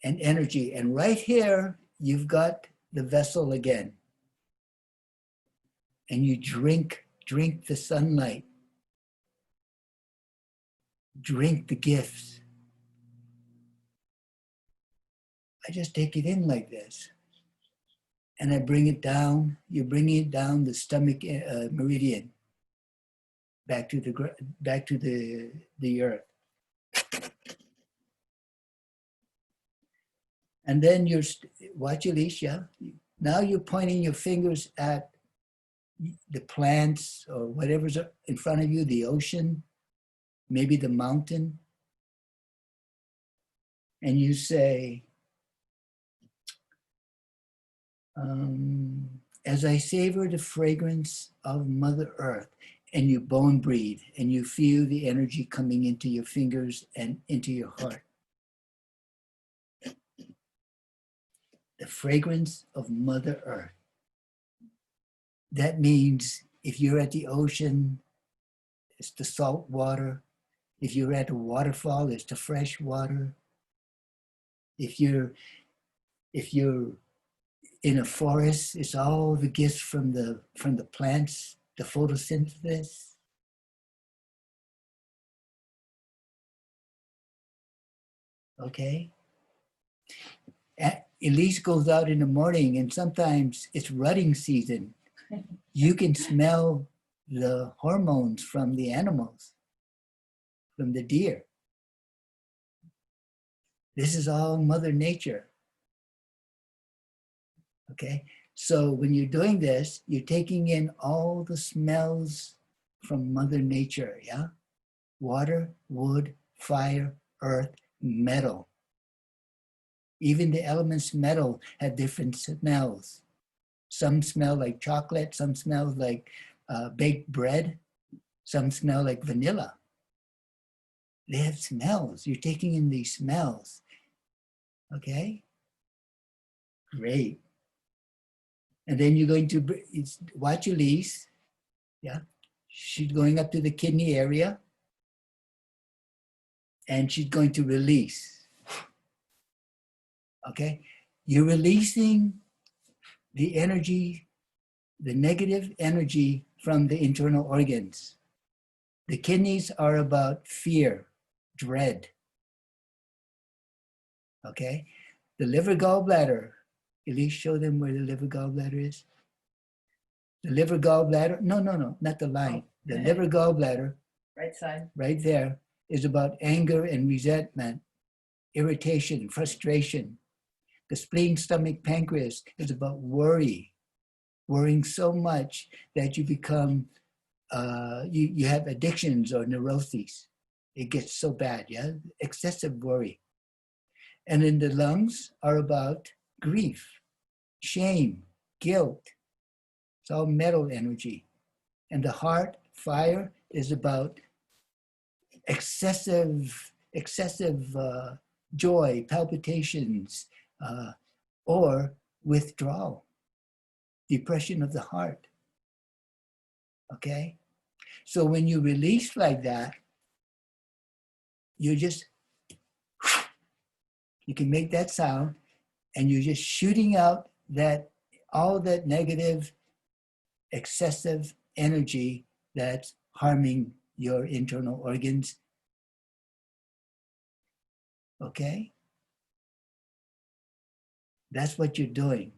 and energy. And right here, you've got the vessel again. And you drink the sunlight. Drink the gifts. I just take it in like this. And I bring it down. You're bringing it down the stomach meridian. Back to the earth. And then watch Alicia. Now you're pointing your fingers at the plants or whatever's in front of you, the ocean, maybe the mountain. And you say, as I savor the fragrance of Mother Earth, and you bone breathe, and you feel the energy coming into your fingers and into your heart. The fragrance of Mother Earth. That means if you're at the ocean, it's the salt water. If you're at a waterfall, it's the fresh water. If you're in a forest, it's all the gifts from the plants, the photosynthesis. Okay? Elise goes out in the morning and sometimes it's rutting season. You can smell the hormones from the animals, from the deer. This is all Mother Nature. Okay? So when you're doing this, you're taking in all the smells from Mother Nature, yeah? Water, wood, fire, earth, metal. Even the elements metal have different smells. Some smell like chocolate, some smell like baked bread, some smell like vanilla. They have smells. You're taking in these smells. Okay? Great. And then you're going to watch Elise. Yeah? She's going up to the kidney area. And she's going to release. Okay? You're releasing the energy, the negative energy from the internal organs. The kidneys are about fear, dread. Okay? The liver gallbladder. Elise, show them where the liver gallbladder is. The liver gallbladder, no, not the line. The liver gallbladder, Right side. right there, is about anger and resentment, irritation, frustration. The spleen, stomach, pancreas is about worry, worrying so much that you become, you have addictions or neuroses. It gets so bad, yeah? Excessive worry. And then the lungs are about grief, shame, guilt. It's all metal energy. And the heart, fire, is about excessive joy, palpitations, or withdrawal, depression of the heart. Okay? So when you release like that, you're just You can make that sound, and you're just shooting out that all that negative, excessive energy that's harming your internal organs. Okay? That's what you're doing.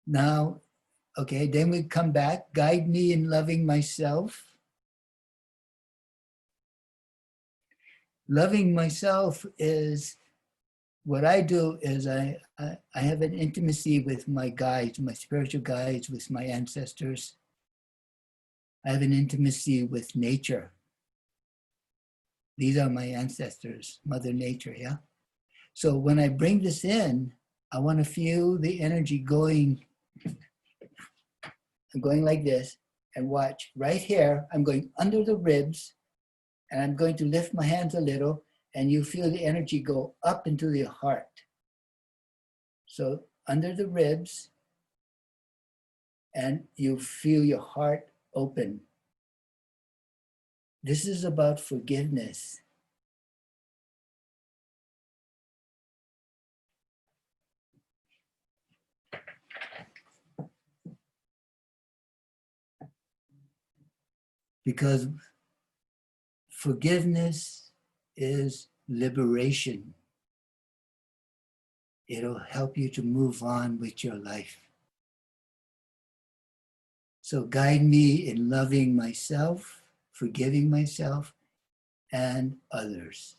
Now, okay, then we come back. Guide me in loving myself. Loving myself is what I do is I have an intimacy with my guides, my spiritual guides, with my ancestors. I have an intimacy with nature. These are my ancestors, Mother Nature, yeah? So when I bring this in, I want to feel the energy going like this, and watch right here. I'm going under the ribs, and I'm going to lift my hands a little, and you feel the energy go up into the heart. So under the ribs, and you feel your heart open. This is about forgiveness. Because forgiveness is liberation. It'll help you to move on with your life. So guide me in loving myself, forgiving myself, and others.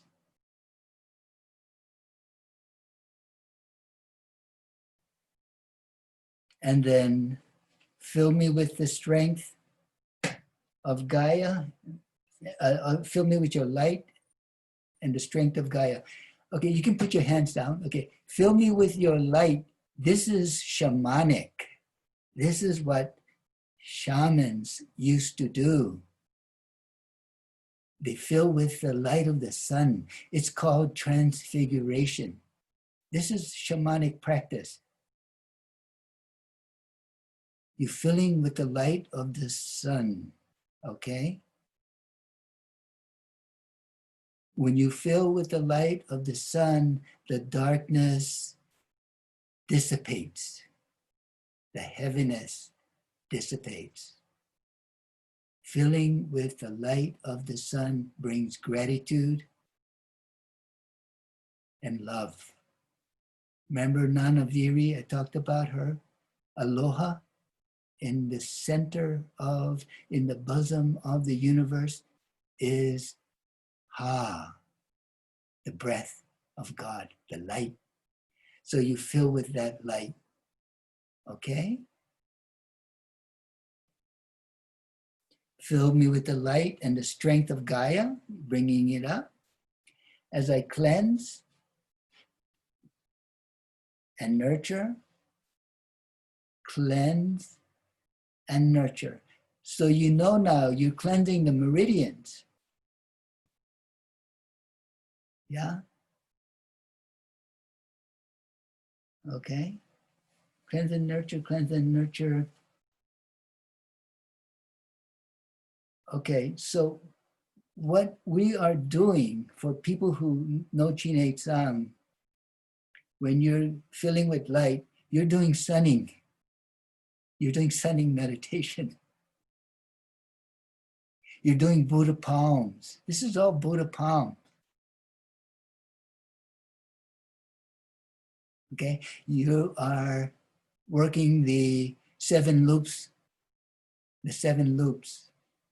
And then fill me with the strength of Gaia. Fill me with your light and the strength of Gaia. Okay, you can put your hands down. Okay, fill me with your light. This is shamanic. This is what shamans used to do. They fill with the light of the sun. It's called transfiguration. This is shamanic practice. You're filling with the light of the sun, okay? When you fill with the light of the sun, the darkness dissipates. The heaviness dissipates. Filling with the light of the sun brings gratitude and love. Remember Nanaviri, I talked about her? Aloha, in the center of, in the bosom of the universe is Ha, the breath of God, the light. So you fill with that light, okay? Fill me with the light and the strength of Gaia, bringing it up. As I cleanse and nurture, cleanse and nurture. So you know now you're cleansing the meridians. Yeah? Okay? Cleanse and nurture, cleanse and nurture. Okay, so what we are doing for people who know Qin Tsang, when you're filling with light, you're doing sunning. You're doing sunning meditation. You're doing Buddha palms. This is all Buddha palm. Okay, you are working the 7 loops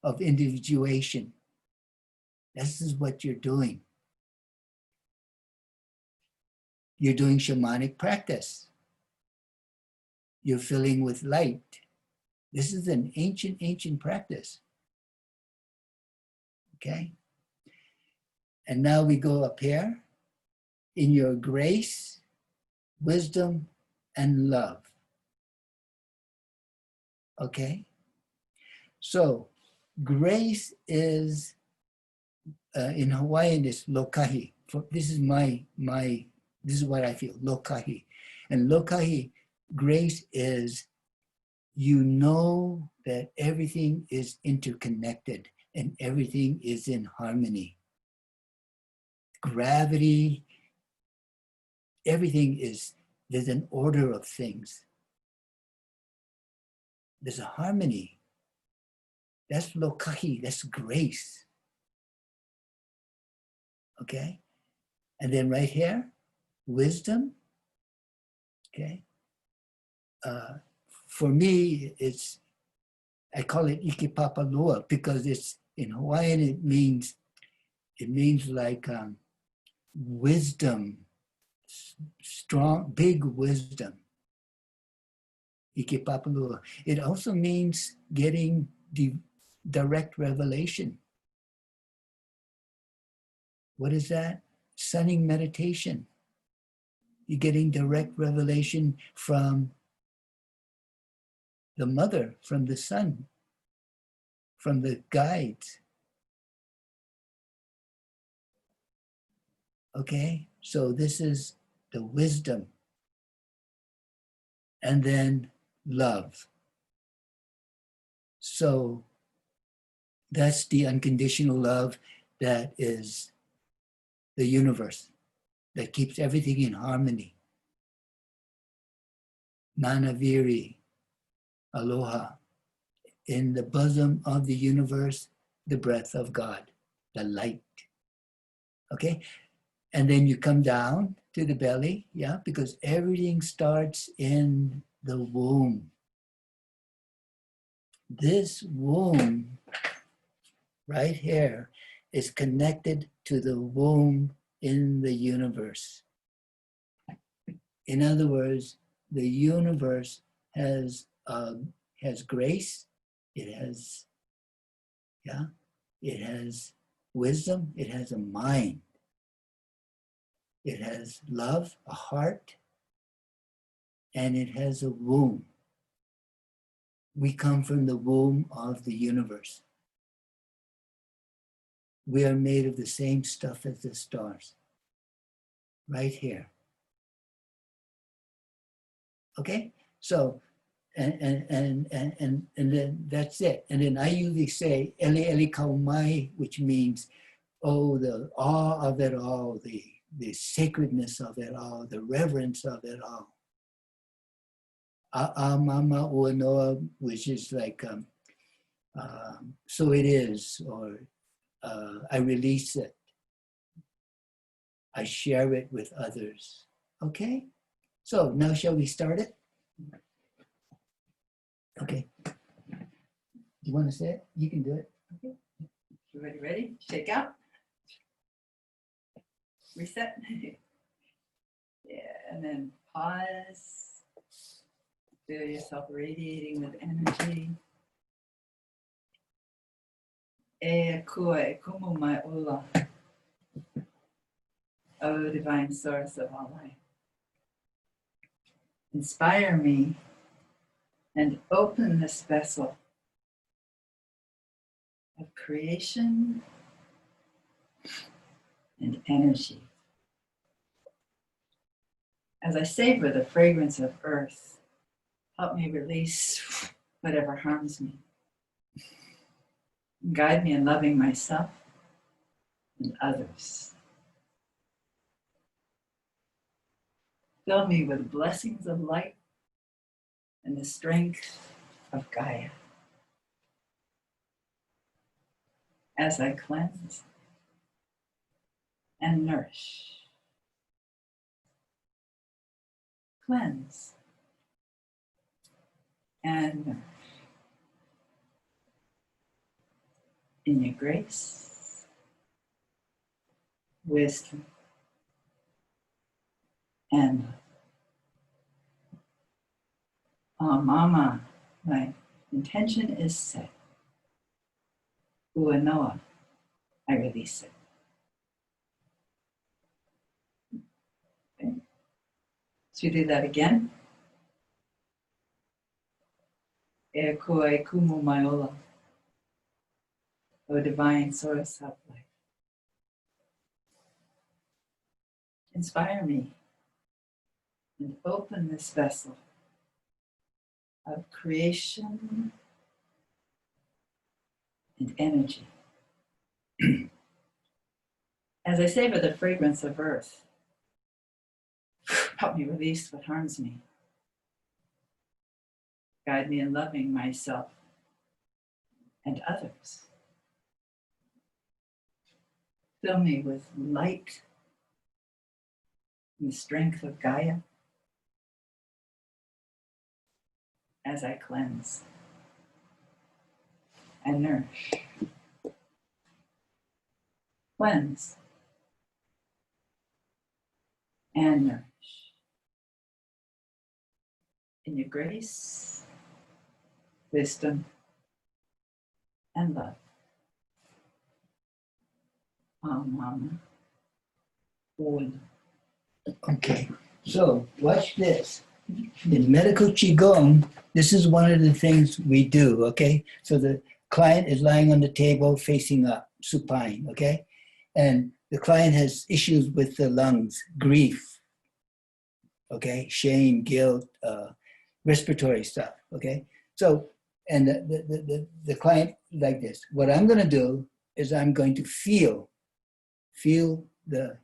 of individuation. This is what you're doing. You're doing shamanic practice. You're filling with light. This is an ancient practice. Okay? And now we go up here in your grace, wisdom, and love. Okay? So, grace is, in Hawaiian, is lokahi. This is this is what I feel, lokahi. And lokahi, grace is, you know that everything is interconnected and everything is in harmony. gravity, everything is, there's an order of things. There's a harmony. That's lokahi, that's grace. Okay? And then right here, wisdom. Okay? For me, I call it ikipapalua because it's in Hawaiian, it means like wisdom, strong, big wisdom. Ikipapalua. It also means getting the direct revelation. What is that? Sunning meditation. You're getting direct revelation from the mother, from the sun, from the guides. Okay, so this is the wisdom. And then love. So that's the unconditional love that is the universe, that keeps everything in harmony. Nanaviri, aloha. In the bosom of the universe, the breath of God, the light. Okay? And then you come down to the belly, yeah, because everything starts in the womb. This womb right here is connected to the womb in the universe. In other words, the universe has grace, it has, yeah, it has wisdom, it has a mind. It has love, a heart, and it has a womb. We come from the womb of the universe. We are made of the same stuff as the stars, right here. Okay? So, and then that's it. And then I usually say, Eli Eli Kaumai, which means, oh, the awe of it all, the sacredness of it all, the reverence of it all. Mama Uanoa, which is like, so it is, or I release it. I share it with others. Okay? So now shall we start it? Okay. Do you want to say it? You can do it. Okay. Everybody ready? Shake out. Reset. Yeah, and then pause. Feel yourself radiating with energy. E kua e kumu mai ula. O divine source of all life. Inspire me and open this vessel of creation and energy. As I savor the fragrance of earth, help me release whatever harms me. Guide me in loving myself and others. Fill me with blessings of light and the strength of Gaia. As I cleanse and nourish. Cleanse and nourish. In your grace, wisdom, and love. Mama, my intention is set. Uanoa, I release it. Okay. So you do that again. E kua e kumu mai ola. O divine source of life. Inspire me and open this vessel of creation and energy. As I savor the fragrance of earth, help me release what harms me. Guide me in loving myself and others. Fill me with light and the strength of Gaia as I cleanse and nourish. Cleanse and nourish. In your grace, wisdom, and love. Om. Okay, so watch this. In medical Qigong, this is one of the things we do, okay? So the client is lying on the table facing up, supine, okay? And the client has issues with the lungs, grief, okay? Shame, guilt, respiratory stuff, okay? So, and the client like this. What I'm gonna do is I'm going to feel the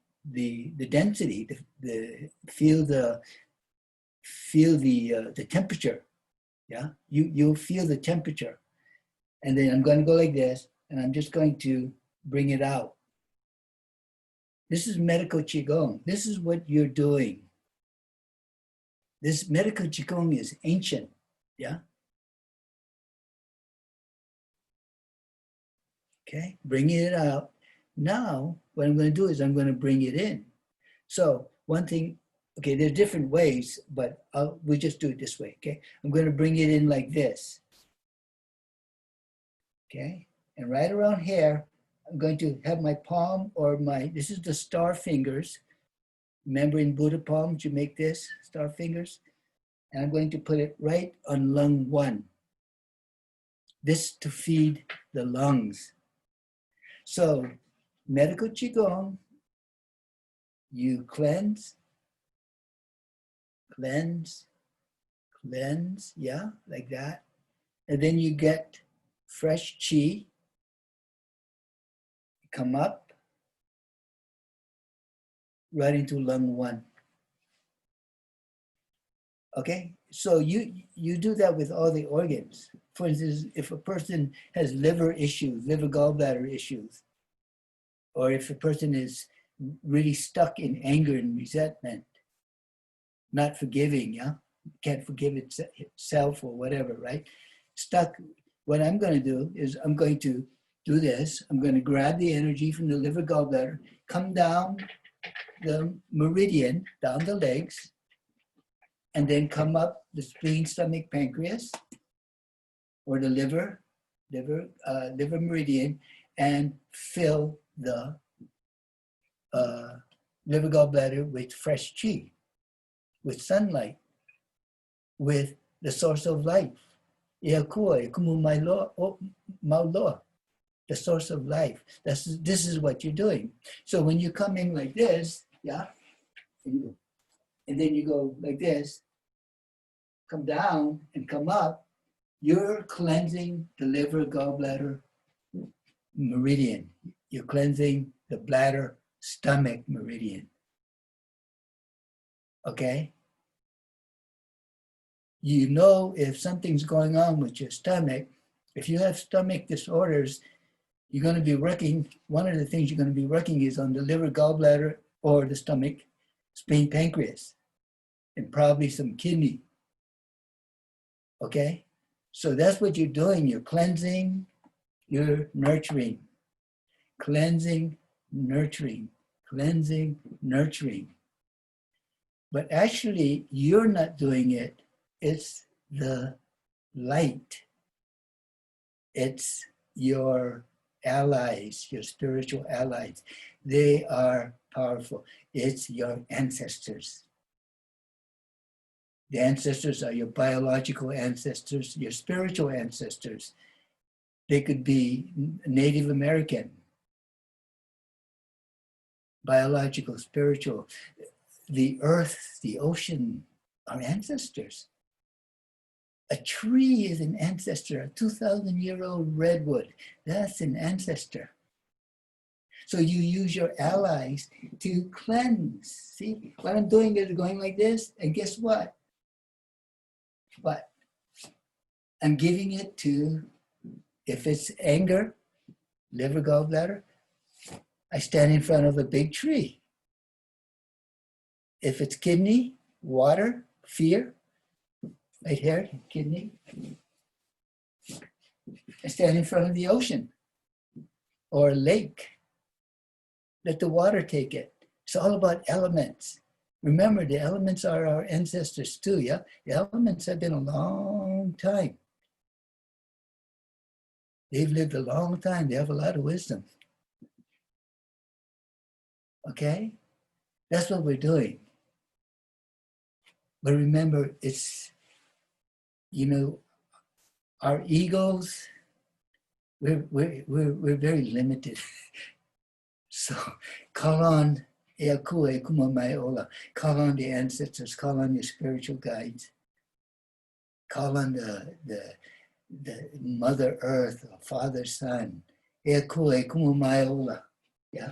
density, feel the temperature, yeah? You'll feel the temperature. And then I'm going to go like this, and I'm just going to bring it out. This is medical Qigong. This is what you're doing. This medical Qigong is ancient, yeah? Okay, bringing it out. Now, what I'm going to do is I'm going to bring it in. So one thing, okay, there's different ways, but we just do it this way, okay? I'm going to bring it in like this, okay? And right around here, I'm going to have my palm or this is the star fingers. Remember in Buddha palms, you make this, star fingers? And I'm going to put it right on lung 1. This to feed the lungs. So medical Qigong, you cleanse, yeah, like that. And then you get fresh Qi, come up, right into lung 1. Okay, so you do that with all the organs. For instance, if a person has liver issues, liver gallbladder issues, or if a person is really stuck in anger and resentment, not forgiving, yeah, can't forgive itself or whatever, right? Stuck, what I'm going to do is I'm going to do this. I'm going to grab the energy from the liver gallbladder, come down the meridian, down the legs, and then come up the spleen, stomach, pancreas, or the liver meridian, and fill the liver gallbladder with fresh Qi, with sunlight, with the source of life. The source of life. This is what you're doing. So when you come in like this, yeah, and then you go like this, come down and come up, you're cleansing the liver gallbladder meridian. You're cleansing the bladder stomach meridian. Okay? You know if something's going on with your stomach, if you have stomach disorders, you're going to be working, one of the things you're going to be working is on the liver, gallbladder, or the stomach, spleen, pancreas, and probably some kidney. Okay? So that's what you're doing. You're cleansing, you're nurturing. Cleansing, nurturing, cleansing, nurturing. But actually, you're not doing it. It's the light. It's your allies, your spiritual allies. They are powerful. It's your ancestors. The ancestors are your biological ancestors, your spiritual ancestors. They could be Native American, biological, spiritual. The earth, the ocean are ancestors. A tree is an ancestor, a 2,000-year-old redwood, that's an ancestor. So you use your allies to cleanse. See, what I'm doing is going like this, and guess what? What? I'm giving it to, if it's anger, liver, gallbladder, I stand in front of a big tree. If it's kidney, water, fear, right here, kidney, I stand in front of the ocean or a lake. Let the water take it. It's all about elements. Remember, the elements are our ancestors too, yeah? The elements have been a long time. They've lived a long time. They have a lot of wisdom. Okay? That's what we're doing. But remember, it's, you know, our egos, we're very limited. So call on Eakue Kumamaeola, call on the ancestors, call on your spiritual guides, call on the Mother Earth, Father, Son, Eakue Kumamaeola. Yeah?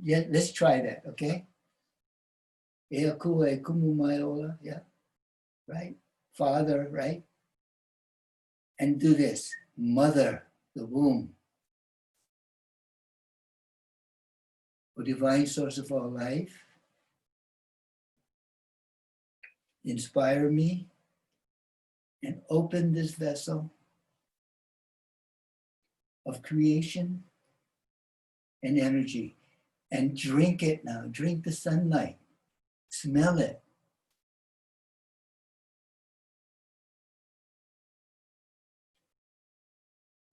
Yeah, let's try that, okay? Eakue Kumamaeola, yeah? Right? Father, right? And do this, Mother, the womb. O divine source of all life, inspire me and open this vessel of creation and energy and drink it now. Drink the sunlight, smell it.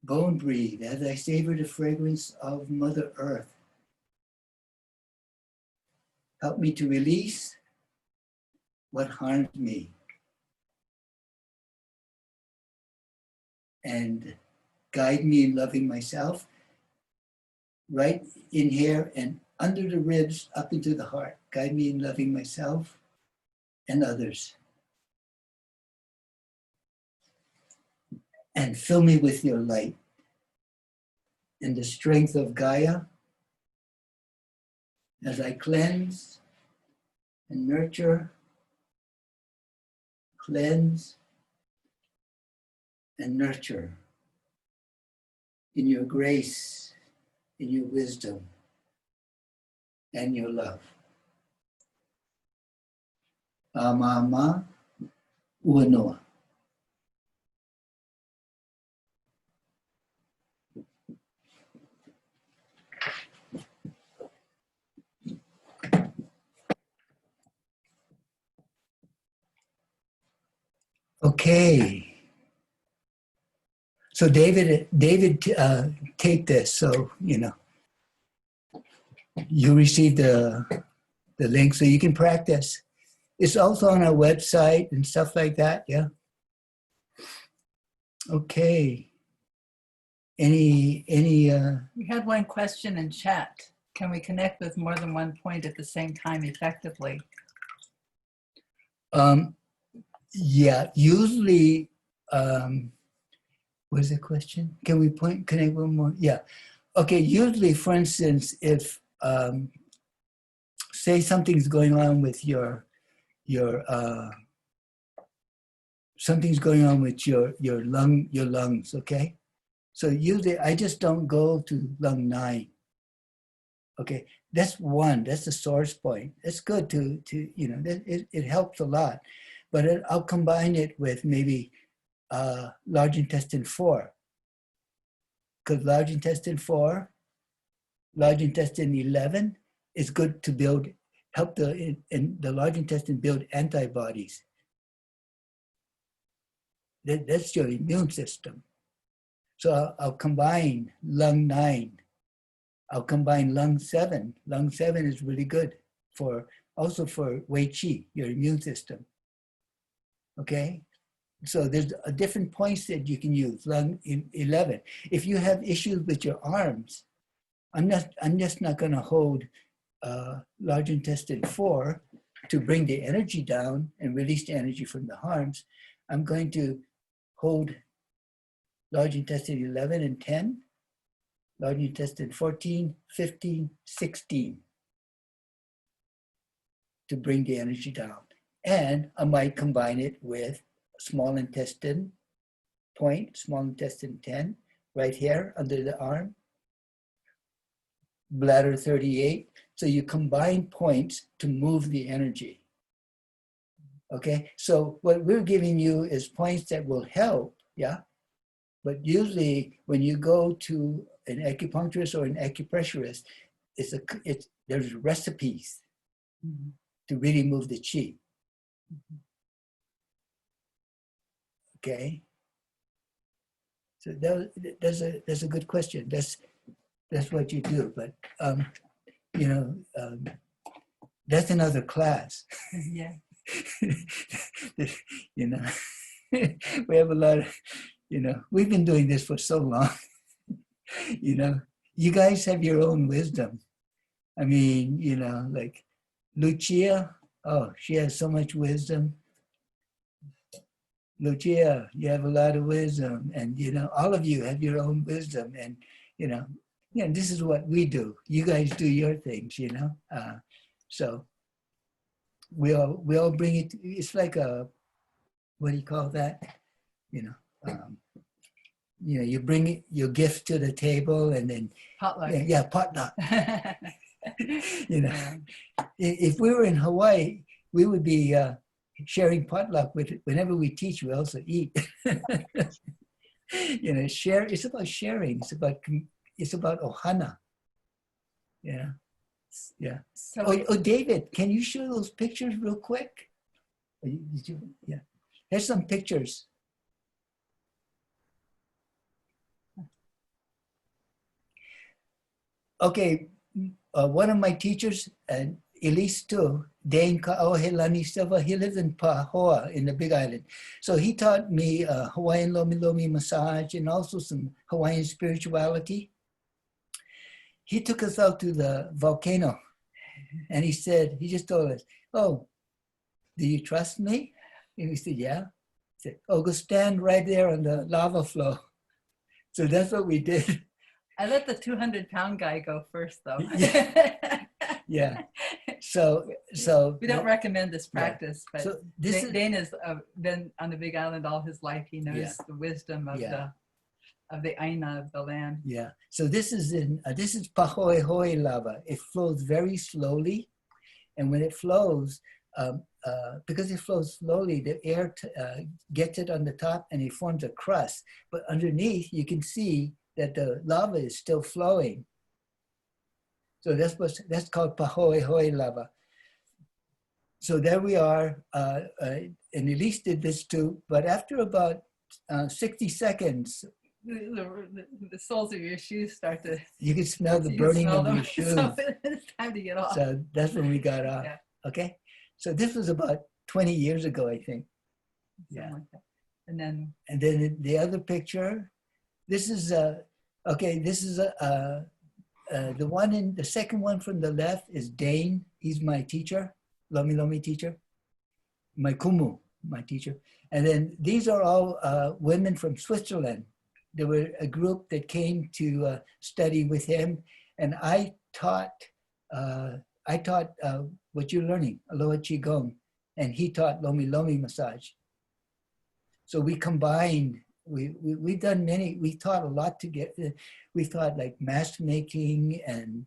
Go and breathe as I savor the fragrance of Mother Earth. Help me to release what harmed me and guide me in loving myself, right in here and under the ribs up into the heart. Guide me in loving myself and others. And fill me with your light and the strength of Gaia as I cleanse and nurture, cleanse and nurture in your grace, in your wisdom, and your love. Amama Uanoa. Okay. So David, take this. So, you know, you received the link so you can practice. It's also on our website and stuff like that, yeah? Okay. Any We had one question in chat. Can we connect with more than one point at the same time effectively? yeah, usually, what is the question? Can we connect one more? Yeah. Okay, usually, for instance, if, say something's going on with your something's going on with your lungs, okay? So usually I just don't go to lung 9. Okay, that's one, that's the source point. It's good to you know, it helps a lot. But I'll combine it with maybe large intestine 4. Because large intestine 4, large intestine 11 is good to build, help the large intestine build antibodies. That's your immune system. So I'll combine lung 9. I'll combine lung 7. Lung 7 is really good for, also for Wei Qi, your immune system. Okay? So there's a different points that you can use, lung 11. If you have issues with your arms, I'm just not gonna hold large intestine 4 to bring the energy down and release the energy from the arms. I'm going to hold large intestine 11 and 10, large intestine 14, 15, 16 to bring the energy down. And I might combine it with small intestine point, small intestine 10, right here under the arm, bladder 38. So you combine points to move the energy. Okay, so what we're giving you is points that will help, yeah? But usually when you go to an acupuncturist or an acupressurist, there's recipes to really move the chi. Okay, so that's a good question. That's what you do, but you know, that's another class. Yeah. You know, we have a lot of, you know, we've been doing this for so long. You know, you guys have your own wisdom. I mean, you know, like Lucia, oh, she has so much wisdom. Lucia, you have a lot of wisdom, and you know, all of you have your own wisdom, and you know, yeah, this is what we do. You guys do your things, you know. So we all bring it. It's like a, what do you call that? You know, you bring it, your gift to the table, and then Potluck. yeah, potluck. You know, if we were in Hawaii, we would be sharing potluck with. Whenever we teach, we also eat. You know, share. It's about sharing. It's about ohana. Yeah, yeah. So Oh, David, can you show those pictures real quick? Yeah, here's some pictures. Okay, one of my teachers, and Elise too, Dane Ka'ohelani Silva, he lives in Pahoa in the Big Island. So he taught me Hawaiian Lomi Lomi massage and also some Hawaiian spirituality. He took us out to the volcano and he just told us, oh, do you trust me? And we said, yeah. He said, oh, go stand right there on the lava flow. So that's what we did. I let the 200-pound guy go first, though. Yeah. So we don't recommend this practice, yeah. but So Dane has been on the Big Island all his life. He knows the wisdom of the aina of the land. Yeah. So this is Pahoehoe lava. It flows very slowly, and when it flows, because it flows slowly, the air gets it on the top, and it forms a crust. But underneath, you can see that the lava is still flowing. So that's called Pahoehoe lava. So there we are, and Elise did this too. But after about 60 seconds, the soles of your shoes start to. you can smell the burning of your shoes. So it's time to get off. So that's when we got off. Yeah. Okay. So this was about 20 years ago, I think. Something like that. And then the other picture. This is okay. This is the second one from the left is Dane. He's my teacher, Lomi Lomi teacher. My kumu, my teacher. And then these are all women from Switzerland. There were a group that came to study with him, and I taught what you're learning, Aloha Qigong, and he taught Lomi Lomi massage. So we combined. We've done many. We taught a lot together. We taught like mask making and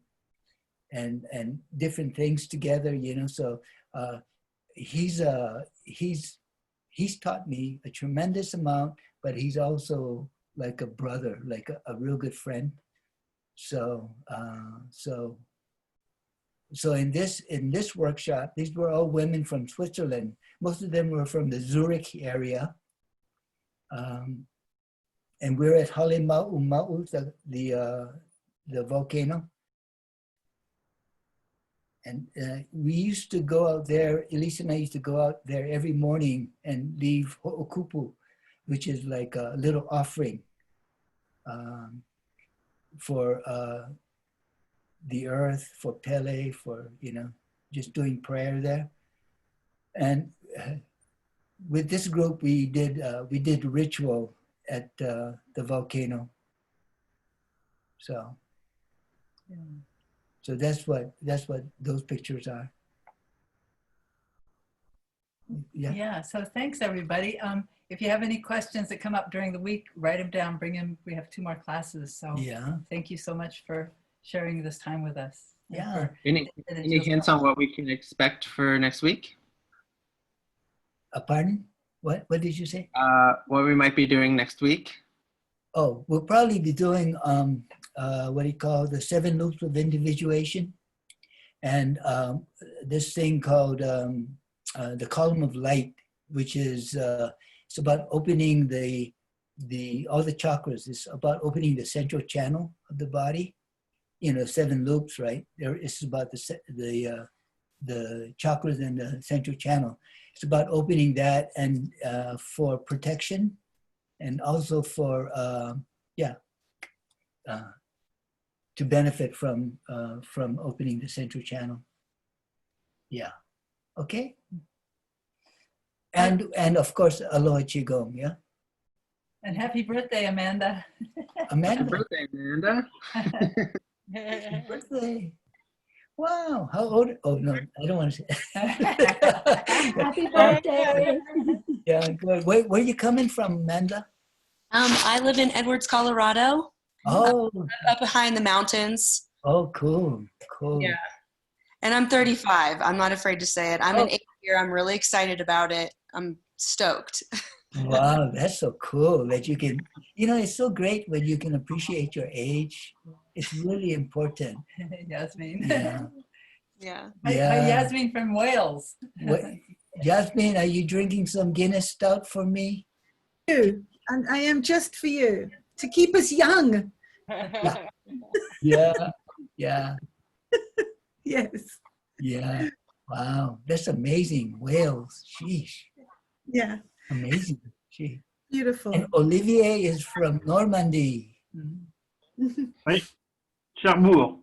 different things together. You know, so he's taught me a tremendous amount, but he's also like a brother, like a real good friend. So in this workshop, these were all women from Switzerland. Most of them were from the Zurich area. And we're at Halema'u, the volcano. And we used to go out there, Elise and I used to go out there every morning and leave ho'okupu, which is like a little offering for the earth, for Pele, for, you know, just doing prayer there. And with this group, we did ritual at the volcano. So Yeah. So that's what those pictures are. Yeah. Yeah, so thanks everybody. If you have any questions that come up during the week, write them down, bring them. We have 2 more classes. So Yeah. thank you so much for sharing this time with us. and Yeah. for- Any hints on what we can expect for next week? Pardon? What did you say? What we might be doing next week? Oh, we'll probably be doing what do you call the 7 loops of individuation, and this thing called the column of light, which is it's about opening all the chakras. It's about opening the central channel of the body. 7 loops, right? It's about the chakras and the central channel. It's about opening that, and for protection, and also for to benefit from opening the central channel. Yeah. Okay. And of course, Aloha Qigong. Yeah. And happy birthday, Amanda. Happy Amanda. birthday, Amanda. Happy birthday. Wow. How old? Oh no, I don't want to say. Happy birthday. Yeah. Good. Where are you coming from, Amanda? I live in Edwards, Colorado, Oh. up high in the mountains. Oh, cool. Cool. Yeah. And I'm 35. I'm not afraid to say it. I'm an 8th year. I'm really excited about it. I'm stoked. Wow, that's so cool that you can, it's so great when you can appreciate your age. It's really important. Yasmin. Yeah. Yeah. Hi, Yasmin from Wales. Jasmine, are you drinking some Guinness stout for me? And I am just for you to keep us young. Yeah. Yeah. Yes. Yeah. Wow. That's amazing. Wales. Sheesh. Yeah. Amazing. Gee. Beautiful. And Olivier is from Normandy. Oui, Cherbourg.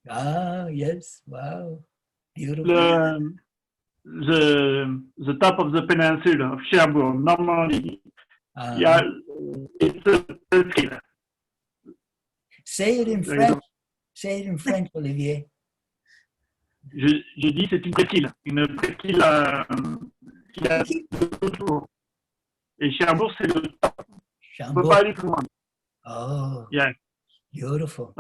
Ah, yes. Wow. Beautiful. The top of the peninsula of Cherbourg, Normandy. Uh, It's a presqu'île. Say it in French. Say it in French, Olivier. J'ai dit c'est une presqu'île qui a deux tours. Et Cherbourg, c'est le top. On ne peut pas Chambord. aller plus loin. Oh, Yeah. beautiful.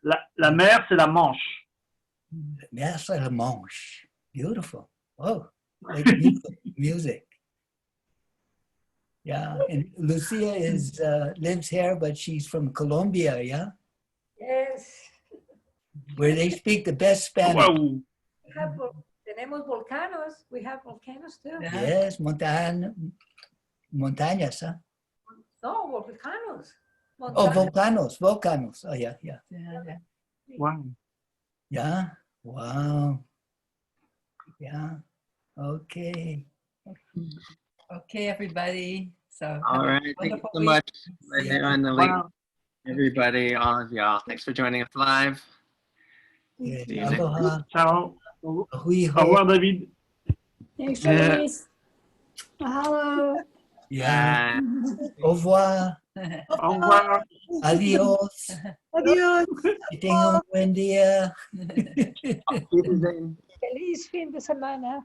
La mer, c'est la Manche. That's like a Manche. Beautiful. Oh, like music. Yeah, and Lucia lives here, but she's from Colombia, yeah? Yes. Where they speak the best Spanish. Waouh! Tenemos volcanos. We have volcanoes too. Yeah. Yes, montañas, huh? No, volcanos. Oh, volcanos. Oh, yeah. Yeah, yeah. Wow. Yeah, wow. Yeah, okay. Okay, everybody. So All right. Thank you so much, and the link, everybody, all of y'all. Thanks for joining us live. Yes. See you next Aloha. Ciao. Hui Au ho. revoir, David. Thanks, Yeah. Elise. Mahalo. Yeah. Bye. Au revoir. Au revoir. Adios. Adios. Que tengan un buen día. Auf Wiedersehen. Feliz fin de semana.